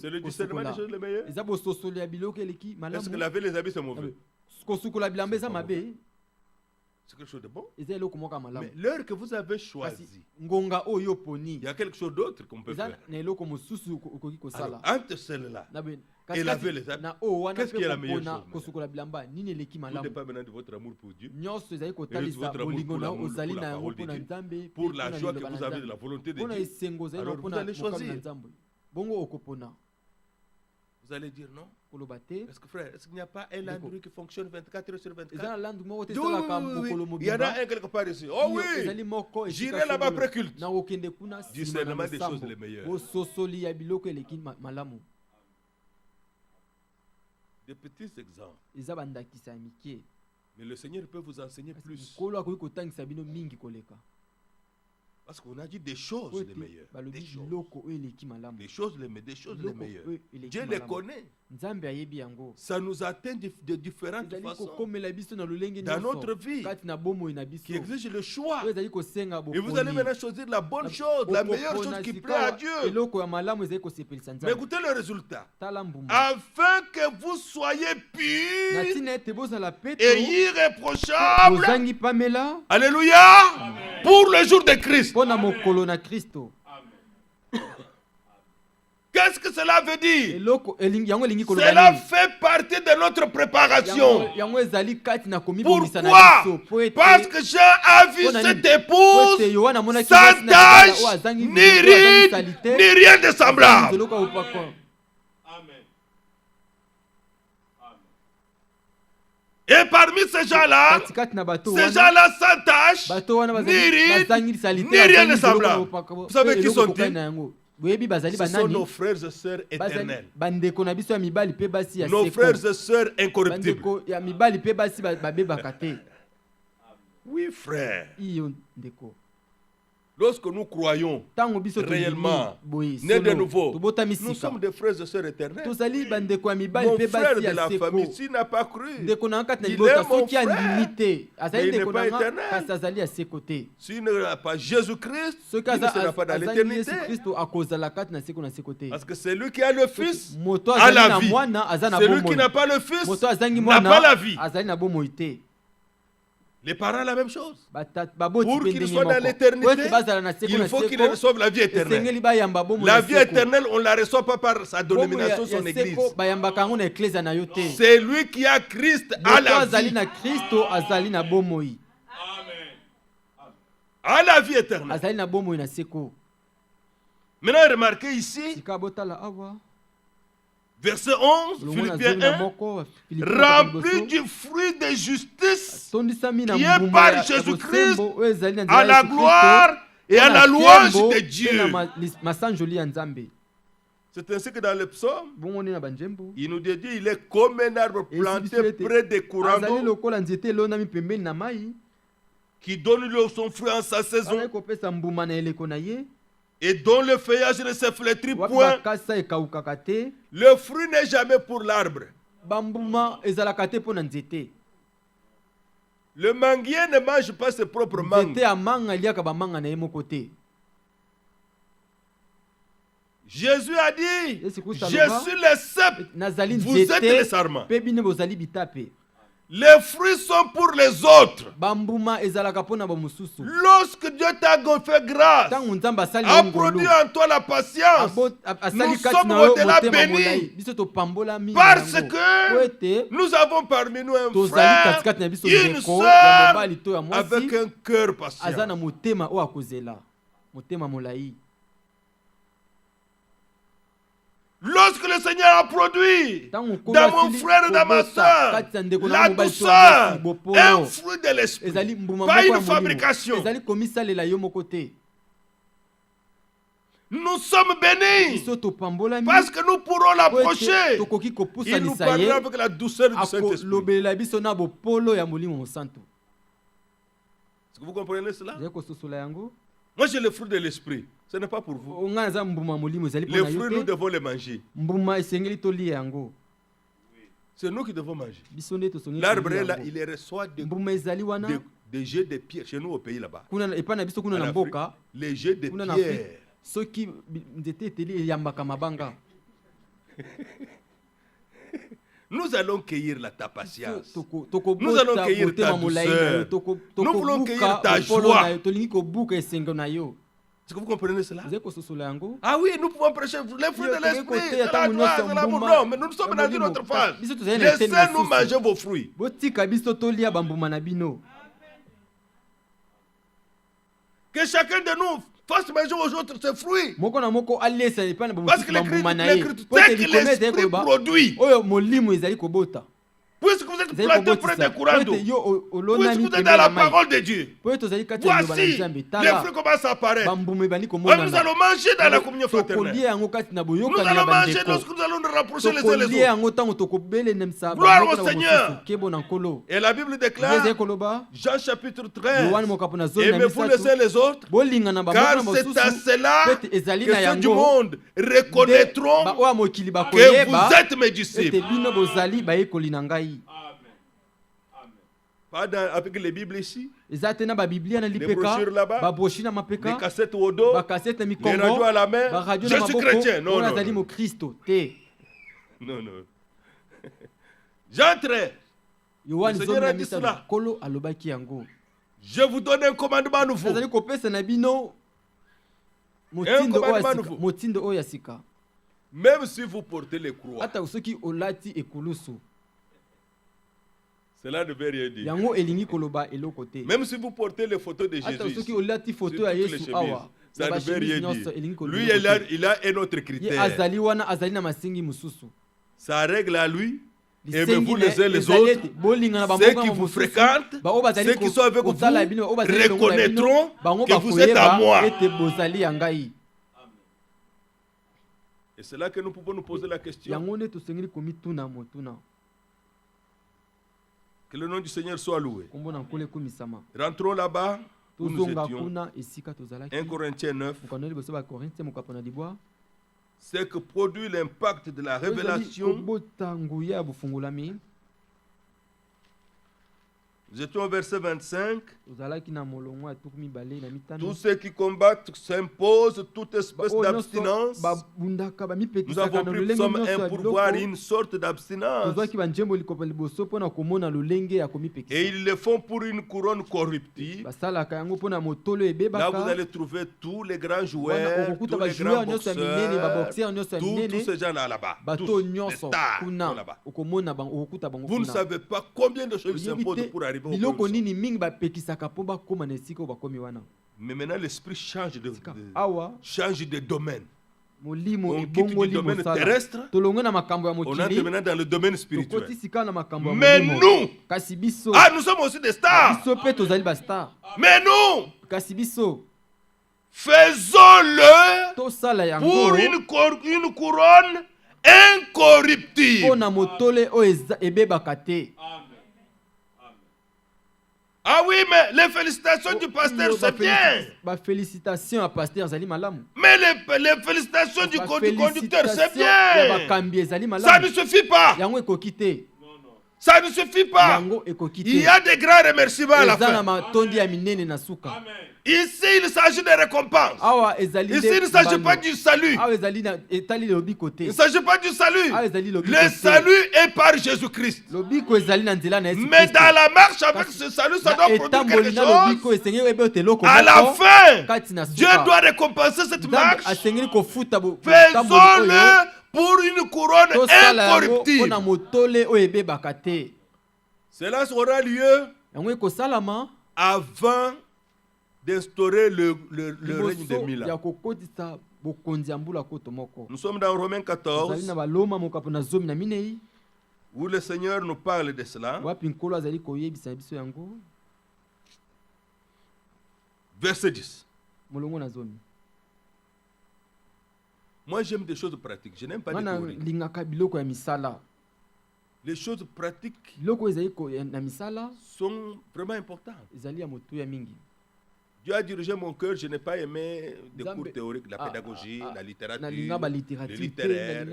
C'est le discernement des choses les meilleures. Est-ce que laver les habits c'est mauvais? C'est quelque chose de bon. Mais l'heure que vous avez choisi, il y a quelque chose d'autre qu'on peut faire. Alors, entre celle-là et laver les habits, qu'est-ce qui est la meilleure chose? Tout dépend maintenant de votre amour pour Dieu, et de votre amour pour l'amour, pour la parole de Dieu, pour la joie que vous avez de la volonté de Dieu. Alors vous allez choisir. Vous allez dire non. Est-ce que frère, est-ce qu'il n'y a pas un landry qui fonctionne 24 heures sur 24? Il y en a un quelque part ici. Oh oui, j'irai là-bas après culte. Discernement des choses les meilleures. Des petits exemples. Mais le Seigneur peut vous enseigner plus. Parce qu'on a dit des choses les meilleures. Des choses les meilleures. Dieu les connaît. Ça nous atteint de différentes façons dans notre vie qui exige le choix. Et vous allez maintenant choisir la bonne chose, la meilleure chose qui plaît à Dieu. Mais écoutez le résultat. Afin que vous soyez purs et irréprochables. Alléluia. Pour le jour de Christ. Qu'est-ce que cela veut dire? Cela fait partie de notre préparation. Pourquoi? Parce que Jean a vu cette épouse sans tache, ni ride, ni rien de semblable. Et parmi ces gens-là sans tache, ni ride, ni rien de semblable. Vous savez qui sont-ils? Ce sont nos frères et sœurs éternels. Nos frères et sœurs incorruptibles. Oui, frère. Lorsque nous croyons réellement, nés de nouveau, nous sommes des frères et sœurs éternels. Mon frère de la famille, s'il n'a pas cru, il est mon frère, mais il n'est pas éternel. S'il n'a pas Jésus-Christ, il ne sera pas dans l'éternité. Parce que c'est lui qui a le Fils a la vie. Celui qui n'a pas le Fils n'a pas la vie. Les parents, la même chose. Pour qu'ils soient dans l'éternité, il faut qu'ils reçoivent la vie éternelle. La vie éternelle, on ne la reçoit pas par sa dénomination, son église. C'est lui qui a Christ à la vie. À la vie éternelle. Maintenant, remarquez ici, verset 11, Philippiens 1, rempli du fruit de justice qui est par Jésus-Christ à la gloire et à la louange de Dieu. C'est ainsi que dans le psaume, il nous dit il est comme un arbre planté près des courants d'eau qui donne son fruit en sa saison et dont le feuillage ne se flétrit point. Le fruit n'est jamais pour l'arbre. Le manguier ne mange pas ses propres mangues. Jésus a dit, je suis le cep, vous êtes les sarments. Les fruits sont pour les autres. Lorsque Dieu t'a fait grâce, a produit en toi la patience, nous sommes au-delà bénis. Parce que nous avons parmi nous un frère, une soeur, avec un cœur patient. Lorsque le Seigneur a produit dans mon frère et dans ma soeur la douceur, un fruit de l'esprit, pas une fabrication. Nous sommes bénis parce que nous pourrons l'approcher. Il nous parlera avec la douceur du Saint-Esprit. Est-ce que vous comprenez cela? Moi j'ai le fruit de l'esprit. Ce n'est pas pour vous. Les fruits, nous devons les manger. C'est nous qui devons manger. L'arbre est là, il reçoit des jets de pierre. Chez nous au pays là-bas. Les jets de pierre. Nous allons cueillir ta patience. Nous allons cueillir ta douceur. Nous voulons cueillir ta joie. Est-ce que vous comprenez cela? Ah oui, nous pouvons prêcher les fruits de l'esprit, c'est la joie, c'est l'amour. Non, mais nous sommes dans une autre phase. Laissez-nous manger vos fruits. Que chacun de nous fasse manger aux autres ses fruits. Parce que l'Écriture, c'est que l'esprit produit. Puisque vous êtes plantés près des courants d'eau, puisque vous êtes dans la parole de Dieu, voici, les fruits commencent à apparaître. Nous allons manger dans la communion fraternelle. Nous allons manger lorsque nous allons nous rapprocher les uns les autres. Gloire au Seigneur. Et la Bible déclare, Jean chapitre 13, aimez-vous les uns les autres, car c'est à cela que ceux du monde reconnaîtront que vous êtes mes disciples. Pas avec les Bibles ici, les brochures là-bas, les cassettes au dos, les radios à la main. Je suis chrétien. Non, non. Non, non. J'entre. Le Seigneur a dit cela. Je vous donne un commandement nouveau. Un commandement nouveau. Même si vous portez les croix, cela ne veut rien dire. Même si vous portez les photos de Jésus sur toutes les chemises, ça ne veut rien dire. Lui, il a un autre critère. Sa règle à lui, aimez-vous les uns les autres. Ceux qui vous fréquentent, ceux qui sont avec vous, reconnaîtront que vous êtes à moi. Et c'est là que nous pouvons nous poser la question. Que le nom du Seigneur soit loué. Rentrons là-bas où nous étions. 1 Corinthiens 9. C'est que produit l'impact de la révélation. Nous étions au verset 25. Tous ceux qui combattent s'imposent toute espèce d'abstinence. Nous avons pris comme un pourvoir une sorte d'abstinence. Et ils le font pour une couronne corruptible. Là, vous allez trouver tous les grands joueurs, tous les grands boxeurs, tous ces gens-là là-bas. Tous les stars là-bas. Vous ne savez pas combien de choses s'imposent pour arriver. Mais maintenant l'esprit change de domaine. On quitte du domaine terrestre, on entre maintenant dans le domaine spirituel. Mais nous, nous sommes aussi des stars. Mais nous, faisons-le pour une couronne incorruptible. Ah oui, mais les félicitations du pasteur, c'est bien. Félicitations à pasteur Zali Malam. Mais les félicitations du conducteur, c'est bien. Ça ne suffit pas. Ça ne suffit pas. Il y a des grands remerciements à la fin. Ici, il s'agit de récompenses. Ici, il ne s'agit pas du salut. Il ne s'agit pas du salut. Le salut est par Jésus-Christ. Mais dans la marche avec ce salut, ça doit produire quelque chose. À la fin, Dieu doit récompenser cette marche. Faisons-le pour une couronne incorruptible. Cela aura lieu avant d'instaurer le règne de 1000 ans. Nous sommes dans Romains 14, où le Seigneur nous parle de cela. Verset 10. Moi, j'aime des choses pratiques. Je n'aime pas des théories. Les choses pratiques sont vraiment importantes. Dieu a dirigé mon cœur. Je n'ai pas aimé des cours théoriques, la pédagogie, la littérature, le littéraire,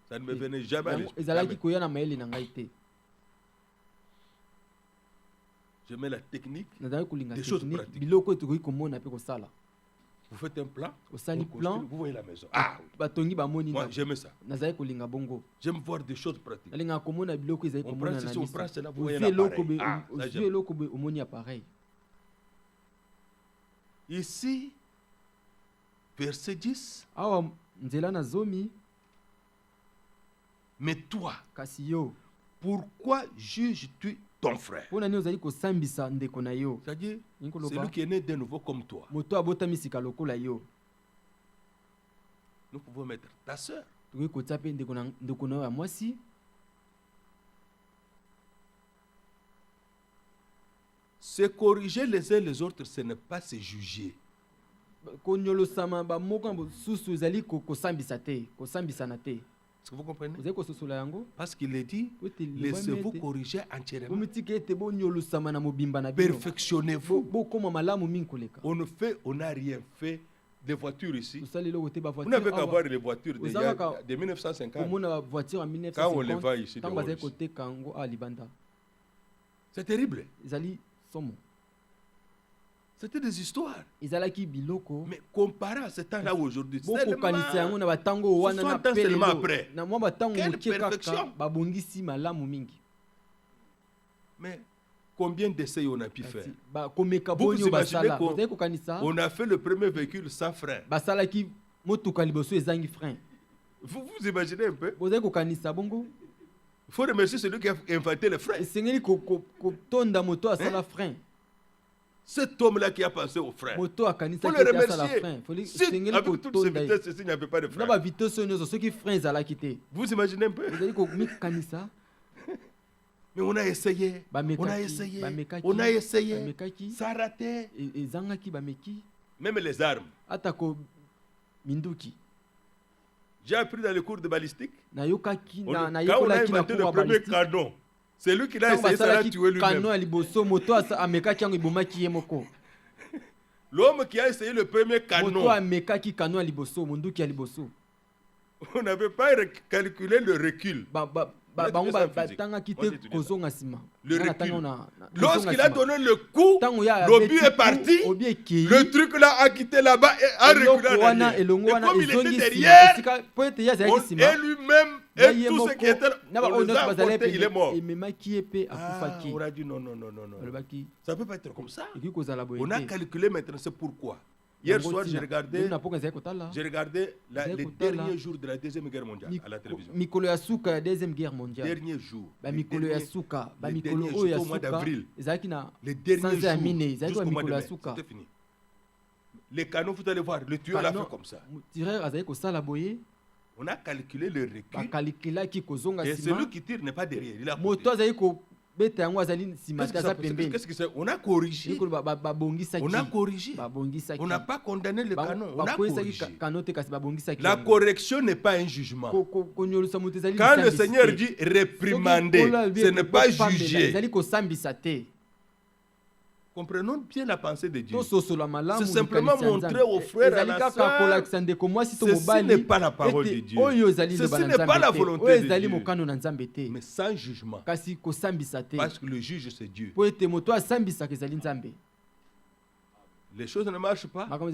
ça ne me venait jamais à l'esprit. J'aimais la technique, des choses pratiques. Vous faites un plan, vous voyez la maison. Ah, moi j'aime ça. J'aime voir des choses pratiques. On prend ceci, on prend cela, vous voyez l'appareil. Ah, ça j'aime. Ici, verset 10. Mais toi, pourquoi juges-tu ton frère? C'est-à-dire, celui qui est né de nouveau comme toi. Nous pouvons mettre ta soeur. Se corriger les uns les autres, ce n'est pas se juger. Est-ce que vous comprenez? Parce qu'il est dit, laissez-vous corriger entièrement. Perfectionnez-vous. On n'a rien fait. Des voitures ici. Vous n'avez qu'à voir les voitures de 1950. Quand on les voit ici. C'est terrible. C'était des histoires. Mais comparé à ce temps-là aujourd'hui, seulement après. Quelle perfection. Mais combien d'essais on a pu faire? Vous imaginez qu'on a fait le premier véhicule sans frein. Vous imaginez un peu? Il faut remercier celui qui a inventé le frein. Cet homme-là qui a pensé au frein. Il faut le remercier. Si, avec toutes ces vitesses, il n'y avait pas de frein. Vous imaginez un peu? Mais on a essayé. On a essayé. Ça a raté. Même les armes. J'ai appris dans les cours de balistique. Quand on a inventé le premier canon, c'est lui qui l'a essayé, ça l'a tué lui-même. L'homme qui a essayé le premier canon, on n'avait pas calculé le recul. Le recul. Lorsqu'il a donné le coup, l'obus est parti, le truc là a quitté là-bas et a reculé en arrière. Et comme il était derrière, et lui-même, et tout ce qui était là, on les a apportés, il est mort. On a dit non. Ça ne peut pas être comme ça. On a calculé maintenant, c'est pourquoi. Hier soir, j'ai regardé les derniers jours de la Deuxième Guerre mondiale à la télévision. Derniers jours. Au mois d'avril. Les derniers jours. Jusqu'au mois de mai. C'était fini. Les canons, vous allez voir, le tueur l'a fait comme ça. On a calculé le recul. Et celui qui tire n'est pas derrière. Il a qu'est-ce que c'est? On a corrigé. On n'a pas condamné le canon. On a corrigé. La correction n'est pas un jugement. Quand le Seigneur dit réprimander, ce n'est pas juger. Comprenons bien la pensée de Dieu. C'est simplement montrer aux frères et à la sœur, ceci n'est pas la parole de Dieu. Ceci n'est pas la volonté de Dieu. Mais sans jugement. Parce que le juge, c'est Dieu. Les choses ne marchent pas quand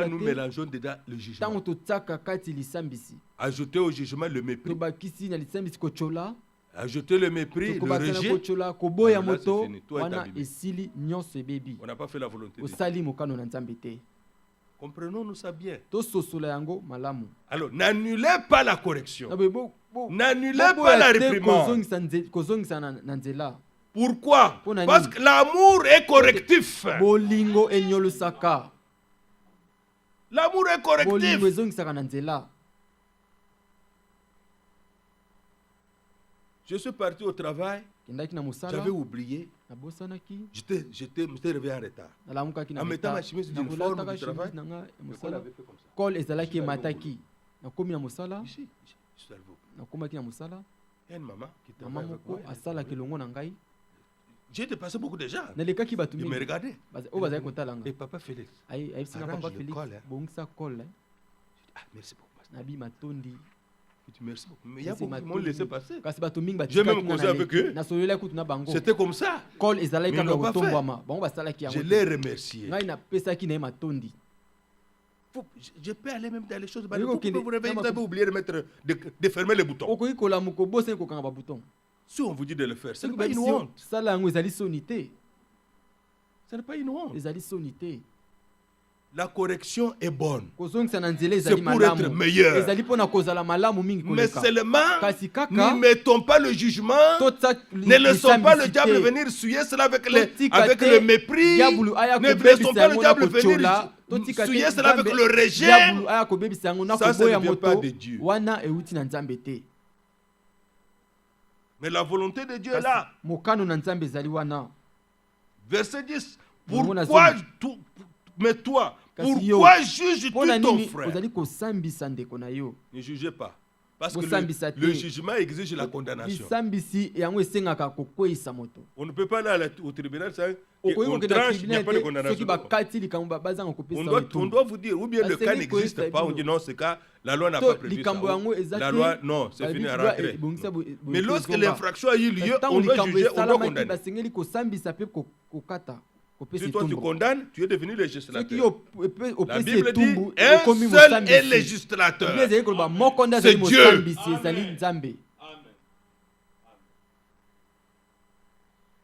nous mélangeons dedans le jugement. Ajouter au jugement le mépris. Ajouter le mépris, le rejet. Là, c'est fini. Toi et ta Bible. On n'a pas fait la volonté de Dieu. Comprenons-nous ça bien. Alors, n'annulez pas la correction. N'annulez pas la réprimande. Pourquoi? Parce que l'amour est correctif. L'amour est correctif. Je suis parti au travail, j'avais oublié, j'étais réveillé en retard. En mettant ma chemise d'uniforme du travail, l'école avait fait comme ça. Ici, je suis arrivé. Il y a une maman qui travaille avec moi. J'ai dépassé beaucoup de gens. Ils me regardaient. Et papa Félix, arrange le col. Ah, merci beaucoup. Merci beaucoup. Mais il y a beaucoup qui m'ont laissé passer. J'ai même causé avec eux. C'était comme ça. Mais ils n'ont pas fait. Je les remercie. Je peux aller même dans les choses. Vous réveillez, vous avez oublié de fermer les boutons. Si on vous dit de le faire, ce n'est pas une honte. Ce n'est pas une honte. La correction est bonne. C'est pour être meilleur. Mais seulement, ne mettons pas le jugement, ne laissons pas le diable venir souiller cela avec le mépris, ne laissons pas le diable venir souiller cela avec le rejet. Ça ne vient pas de Dieu. Mais la volonté de Dieu est là. Verset 10. Pourquoi mais toi, pourquoi juges-tu ton frère? Ne jugez pas. Parce que le jugement exige la condamnation. On ne peut pas aller au tribunal sans qu'on tranche, il n'y a pas de condamnation. On doit vous dire, ou bien le cas n'existe pas, on dit non, ce cas, la loi n'a pas prévu ça. La loi, non, c'est fini à rentrer. Mais lorsque l'infraction a eu lieu, on doit juger, on doit condamner. Si toi tu condamnes, tu es devenu législateur. La Bible dit, un seul est législateur. C'est Dieu.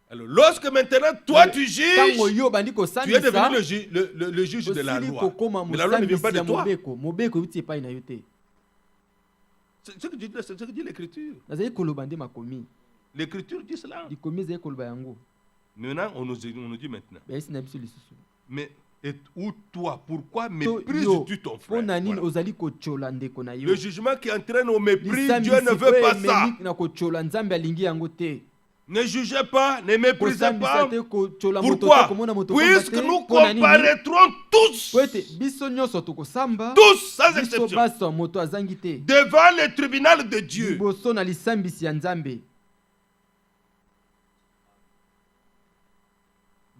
Alors, lorsque maintenant toi tu juges, tu es devenu le juge de la loi. Mais la loi ne vient pas de toi. C'est ce que dit l'Écriture. L'Écriture dit cela. Maintenant, on nous dit maintenant. Mais ou toi, pourquoi méprises-tu ton frère? Voilà. Le jugement qui entraîne au mépris, Dieu ne veut pas ça. Ne jugez pas, ne méprisez pas. Pourquoi? Puisque nous comparaîtrons tous, sans exception, devant le tribunal de Dieu.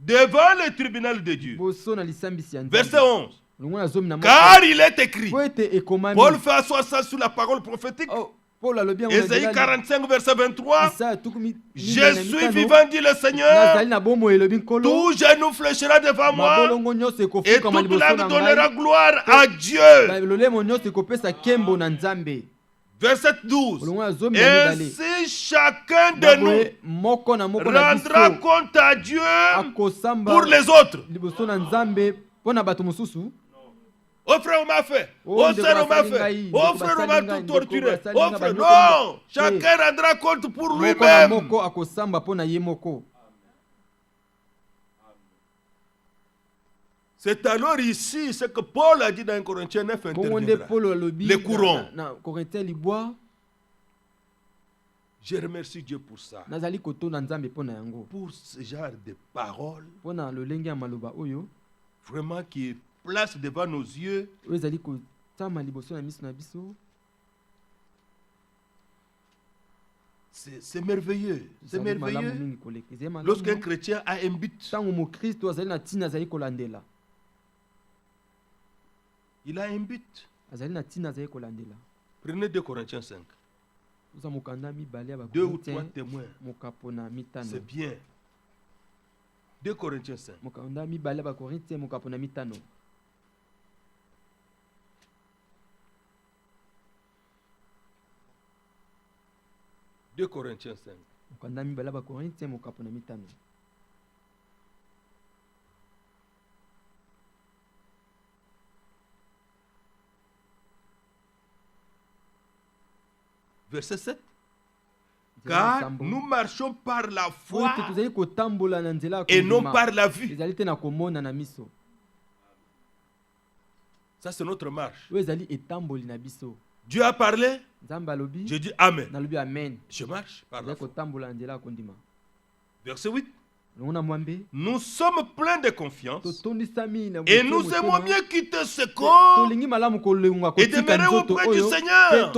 Devant le tribunal de Dieu. Verset 11. Car il est écrit, Paul fait asseoir ça sur la parole prophétique. Ésaïe 45, verset 23. Je suis vivant, dit le Seigneur. Tout genou fléchira devant moi. Et toute langue donnera gloire à Dieu. Verset 12. Ainsi chacun de nous rendra compte à Dieu pour les autres. Oh frère, on m'a fait. Oh sœur, on m'a fait. Oh frère, on m'a tout torturé. Oh frère, non. Chacun rendra compte pour lui-même. C'est alors ici ce que Paul a dit dans Corinthiens 9 interviendra. Les courants. Je remercie Dieu pour ça. Pour ce genre de paroles. Vraiment qui place devant nos yeux. C'est merveilleux. C'est merveilleux. Lorsqu'un chrétien a un but, il a un but. Prenez 2 Corinthiens 5. 2 ou 3 témoins. C'est bien. 2 Corinthiens 5. Deux Corinthiens 5. Verset 7. Car nous marchons par la foi et non par la vue. Ça, c'est notre marche. Dieu a parlé. Je dis Amen. Je marche par la foi. Verset 8. Nous sommes pleins de confiance et nous aimons mieux quitter ce corps et demeurer auprès du Seigneur.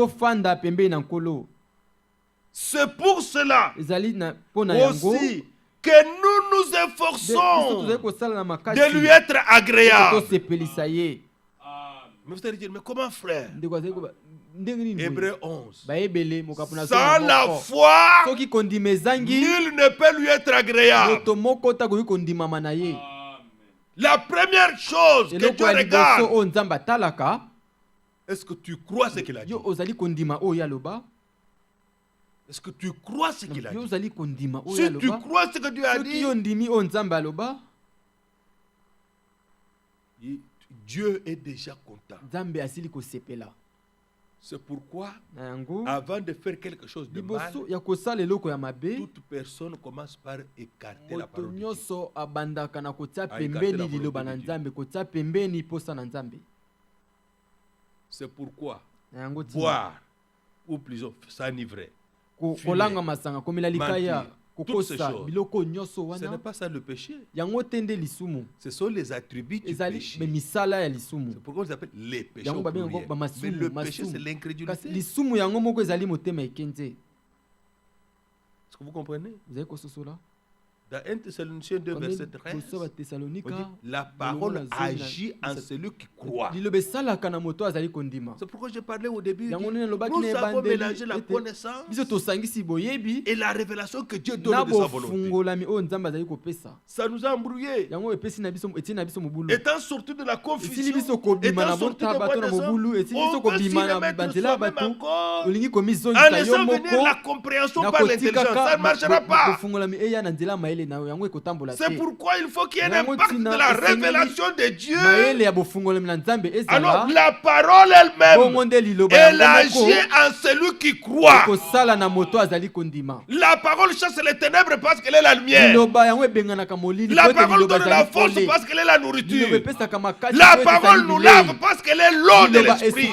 C'est pour cela aussi que nous nous efforçons de lui être agréable. Mais vous allez dire, mais comment frère? Hébreux 11. Sans la foi, nul ne peut lui être agréable. La première chose que Dieu regarde, est-ce que tu crois ce qu'il a dit? Est-ce que tu crois ce qu'il a dit? Si tu crois ce que Dieu a dit, Dieu est déjà content. C'est pourquoi, avant de faire quelque chose de mal, toute personne commence par écarter la parole de Dieu. C'est pourquoi boire ou plutôt s'enivrer, mentir, toutes ces choses, ce n'est pas ça le péché. Ce sont les attributs du péché. C'est pourquoi on les appelle les péchés au pluriel. Mais le péché, c'est l'incrédulité. Est-ce que vous comprenez? Dans 1 Thessaloniciens 2, verset 13, on dit, la parole agit en celui qui croit. C'est pourquoi je parlais au début. Nous avons mélangé la connaissance et la révélation que Dieu donne de sa volonté. Ça nous a embrouillés. Étant sortis de la confusion, étant sortis de connaissance, on veut s'y remettre soi-même encore en laissant venir la compréhension par l'intelligence. Ça ne marchera pas. C'est pourquoi il faut qu'il y ait un impact de la révélation de Dieu. Alors la parole elle-même, elle agit en celui qui croit. La parole chasse les ténèbres parce qu'elle est la lumière. La parole donne la force parce qu'elle est la nourriture. La parole nous lave parce qu'elle est l'eau de l'esprit.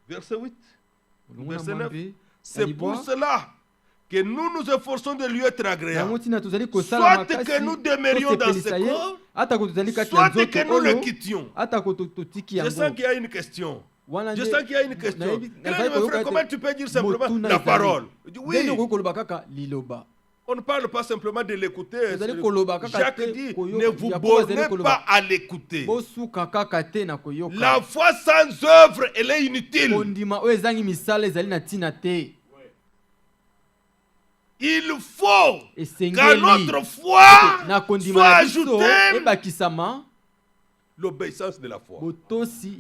Verset 8. Verset 9. C'est pour cela que nous nous efforçons de lui être agréable. Soit que nous demeurions dans ce corps, soit que nous le quittions. Je sens qu'il y a une question. Je sens qu'il y a une question. Comment tu peux dire simplement la parole? Oui. On ne parle pas simplement de l'écouter. Jacques dit, ne vous bornez pas à l'écouter. La foi sans œuvre, elle est inutile. Il faut qu'à notre foi soit ajoutée l'obéissance de la foi.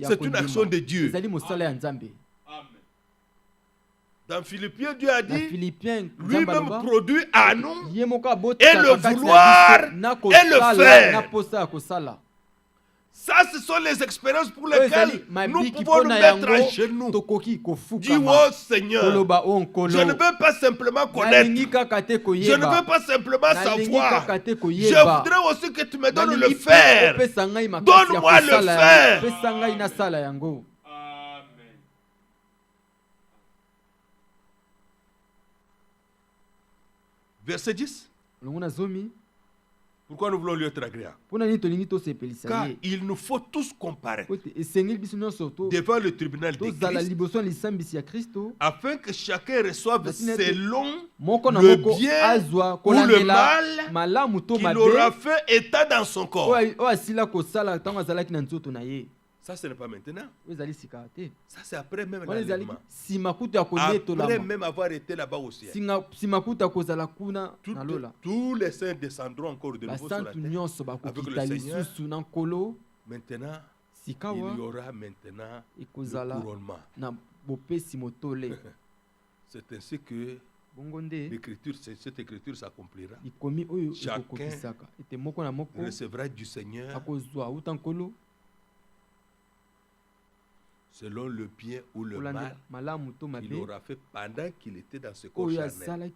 C'est une action de Dieu. Dans Philippiens, Dieu a dit, lui-même produit à nous et le vouloir et le faire. Ça, ce sont les expériences pour lesquelles nous pouvons nous mettre à genoux. Dis, oh Seigneur, je ne veux pas simplement connaître, je ne veux pas simplement savoir, je voudrais aussi que tu me donnes le faire. Donne-moi le faire. Verset 10. Pourquoi nous voulons lui être agréable? Car il nous faut tous comparer devant le tribunal de Christ, afin que chacun reçoive selon le bien ou le mal qu'il aura fait état dans son corps. Ça, ce n'est pas maintenant. Ça, c'est après même l'enlèvement. Après même avoir été là-bas au ciel. Tous les saints descendront encore de nouveau sur la terre avec le Seigneur. Maintenant, il y aura maintenant le couronnement. C'est ainsi que cette écriture s'accomplira. Chacun recevra du Seigneur selon le bien ou le mal qu'il aura fait pendant qu'il était dans ce corps charnel.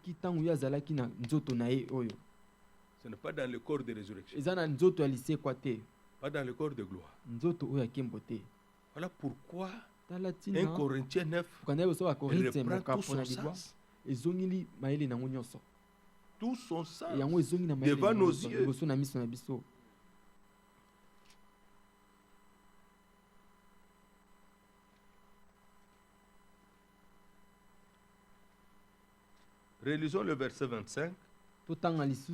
Ce n'est pas dans le corps de résurrection, pas dans le corps de gloire. Voilà pourquoi 1 Corinthiens 9 reprend tout son sens. Tout son sens devant nos yeux. Relisons le verset 25.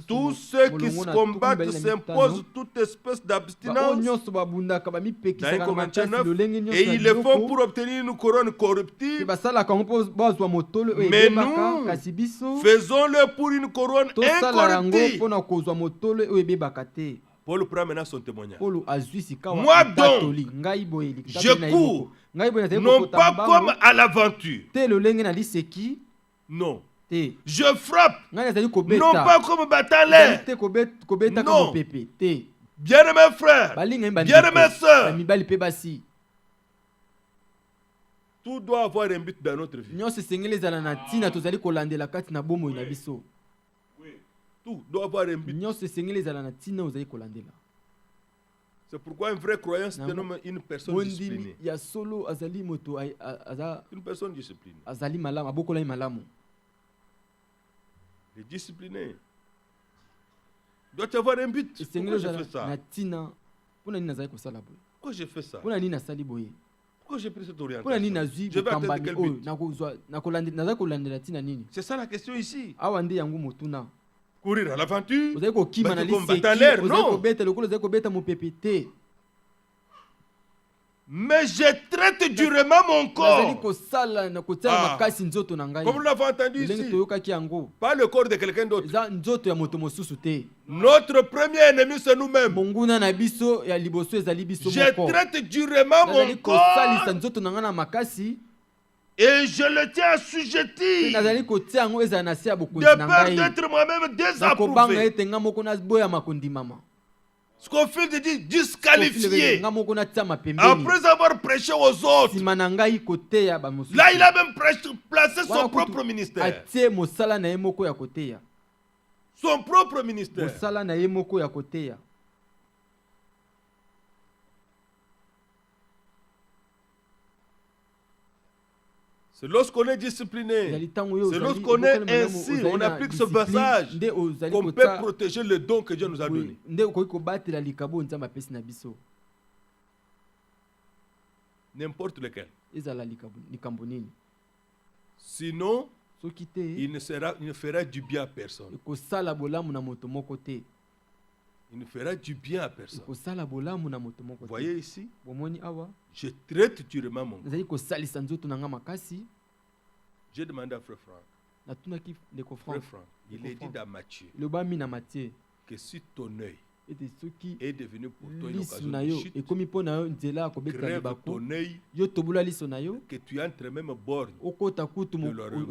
Tous ceux qui se combattent s'imposent toute espèce d'abstinence. Dans 1 Corinthiens 9, et ils le font pour obtenir une couronne corruptible. Mais nous, faisons-le pour une couronne incorruptible. Paul prend maintenant son témoignage. Moi donc, je cours, non pas comme à l'aventure. Non. Je frappe, non pas comme battant l'air. Non. Bien-aimés frères, bien-aimés sœurs, tout doit avoir un but dans notre vie. Tout doit avoir un but. C'est pourquoi un vrai croyant se dénomme une personne disciplinée. Une personne disciplinée. Les disciplinés doit avoir un but. Pourquoi je fais ça? Pourquoi je fais ça? Pourquoi j'ai pris cette orientation? Je vais atteindre quel but? C'est ça la question ici. Courir à l'aventure, battre en l'air, non. Mais je traite durement mon corps. Comme nous l'avons entendu ici, pas le corps de quelqu'un d'autre. Notre premier ennemi, c'est nous-mêmes. Je traite durement mon corps et je le tiens assujetti de peur d'être moi-même désapprouvé. Ce qu'on fait de dire disqualifié. Après avoir prêché aux autres, là il a même placé son propre ministère. Son propre ministère. C'est lorsqu'on est discipliné, c'est lorsqu'on est ainsi, on applique ce passage qu'on peut protéger le don que Dieu nous a donné. N'importe lequel. Sinon, il ne fera du bien à personne. Il ne fera du bien à personne. Vous voyez ici, je traite durement mon corps. J'ai demandé à Frère Franck. Il est dit dans Matthieu que si ton œil est devenu pour toi une occasion de chute, crève ton œil, que tu entres même borgne de l'orgueil.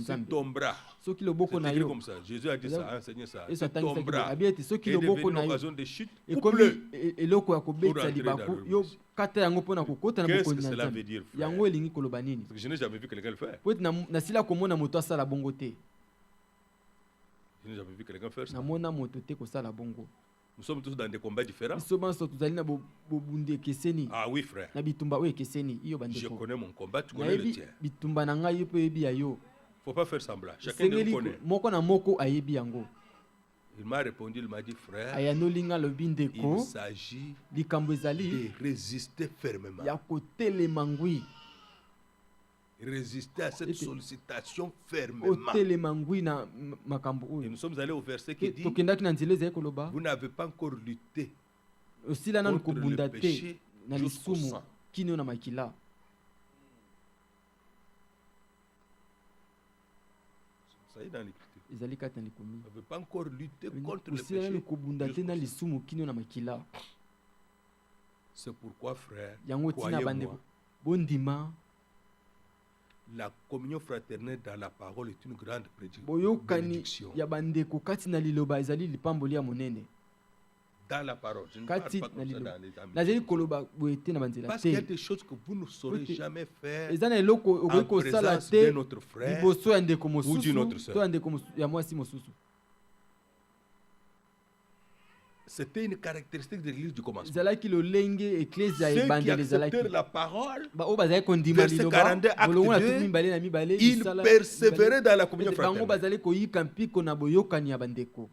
Si ton bras, c'est écrit comme ça, Jésus a dit ça, a enseigné ça, si ton bras est devenu une occasion de chute, coupe-le pour entrer dans l'orgueil. Qu'est-ce que cela veut dire, frère? Parce que je n'ai jamais vu quelqu'un le faire. Je n'ai jamais vu quelqu'un faire ça. Nous sommes tous dans des combats différents. Ah oui, frère. Je connais mon combat, tu connais le tien. Il ne faut pas faire semblant. Chacun de nous connaît. Il m'a répondu, il m'a dit, frère, ayanolinga lobi il ndeko s'agit likambo de ezali résister fermement. ya kotelema ngwi Résister à cette sollicitation fermement. otelema ngwi na makambo Et oyo nous sommes allés au verset qui dit, tokendaki na nzela ezali koloba vous n'avez pas encore lutté osila nanu contre kobunda le te péché na jusqu'au lisumu sang. kino na makila. Ça y est dans l'Écriture. ezali kati na likomi Vous n'avez pas encore lutté contre le osila nanu péché. kobunda te na lisumu kino na makila. C'est pourquoi, frère, yango tina bandeko croyez-moi, bondima la communion fraternelle dans la parole est une grande boyokani bénédiction. ya bandeko kati na liloba ezali lipamboli ya monene Dans la parole. Je ne parle kati pas na comme ça liloba dans les amis. nazali koloba boye te na banzela Parce qu'il y a te des choses que vous ne saurez Ote- jamais faire eza na eloko en okoki kosala présence te de notre frère. liboso ya ndeko ou d'une autre mosusu sœur. to ya ndeko ya mwasi mosusu. C'était une caractéristique de l'église du commencement. ezalaki lolenge eklezia Ceux qui ebandeli ezalaki acceptèrent la parole, oyo bazali kondima Verset liloba 42, acte bolongo na 2, tuku mibale na mibale ils misala persévéraient dans la communion ete bango fraternelle. bazali koyika mpiko na boyokani ya bandeko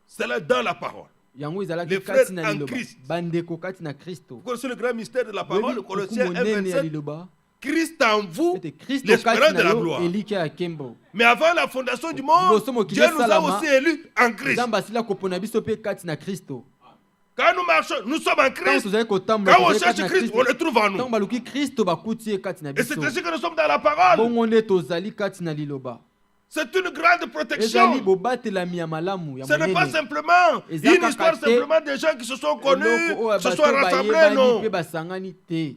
C'est là dans la parole. yango ezalaki Les kati frères na en liloba Christ. bandeko kati na kristo. Vous connaissez le grand mystère de la parole, Colossiens 1, monene ya 27. liloba Christ en vous, ete kristo l'espérance kati de na la yo gloire. elika ya kembo. Mais avant la fondation du monde, Liboso mokili Dieu nous a esalama, aussi élus en Christ. nzambe asila kopona biso mpe kati na kristo. Quand nous marchons, nous sommes en Ntango Christ. tozali kotambola Quand on tozali kati cherche na Christ, on kristo le trouve en nous. ntango baluki kristo bakuti ye kati na Et c'est biso ainsi que nous sommes dans la parole. bongo nde tozali kati na liloba. C'est une grande ezali protection. bobatelami ya malamu ya Ce n'est pas monene simplement Eza une histoire kaka te. simplement des gens qui se sont connus, eloko oyo se bato sont rassemblés, bayebani non. mpe basangani te.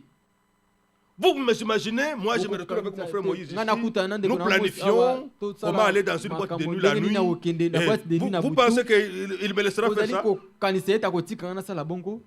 Vous me imaginez, moi je me retrouve avec mon frère Moïse ici. Nga nakutana na ndeko Nous na Moïse, awa, planifions tosala comment aller dans une boîte de makambo nuit la ndenge nuit. nini akokende na boîte de Et nuit na vous butu. pensez qu'il me laissera faire ozali ça? kokanisa ete akotikanga nasala bongo.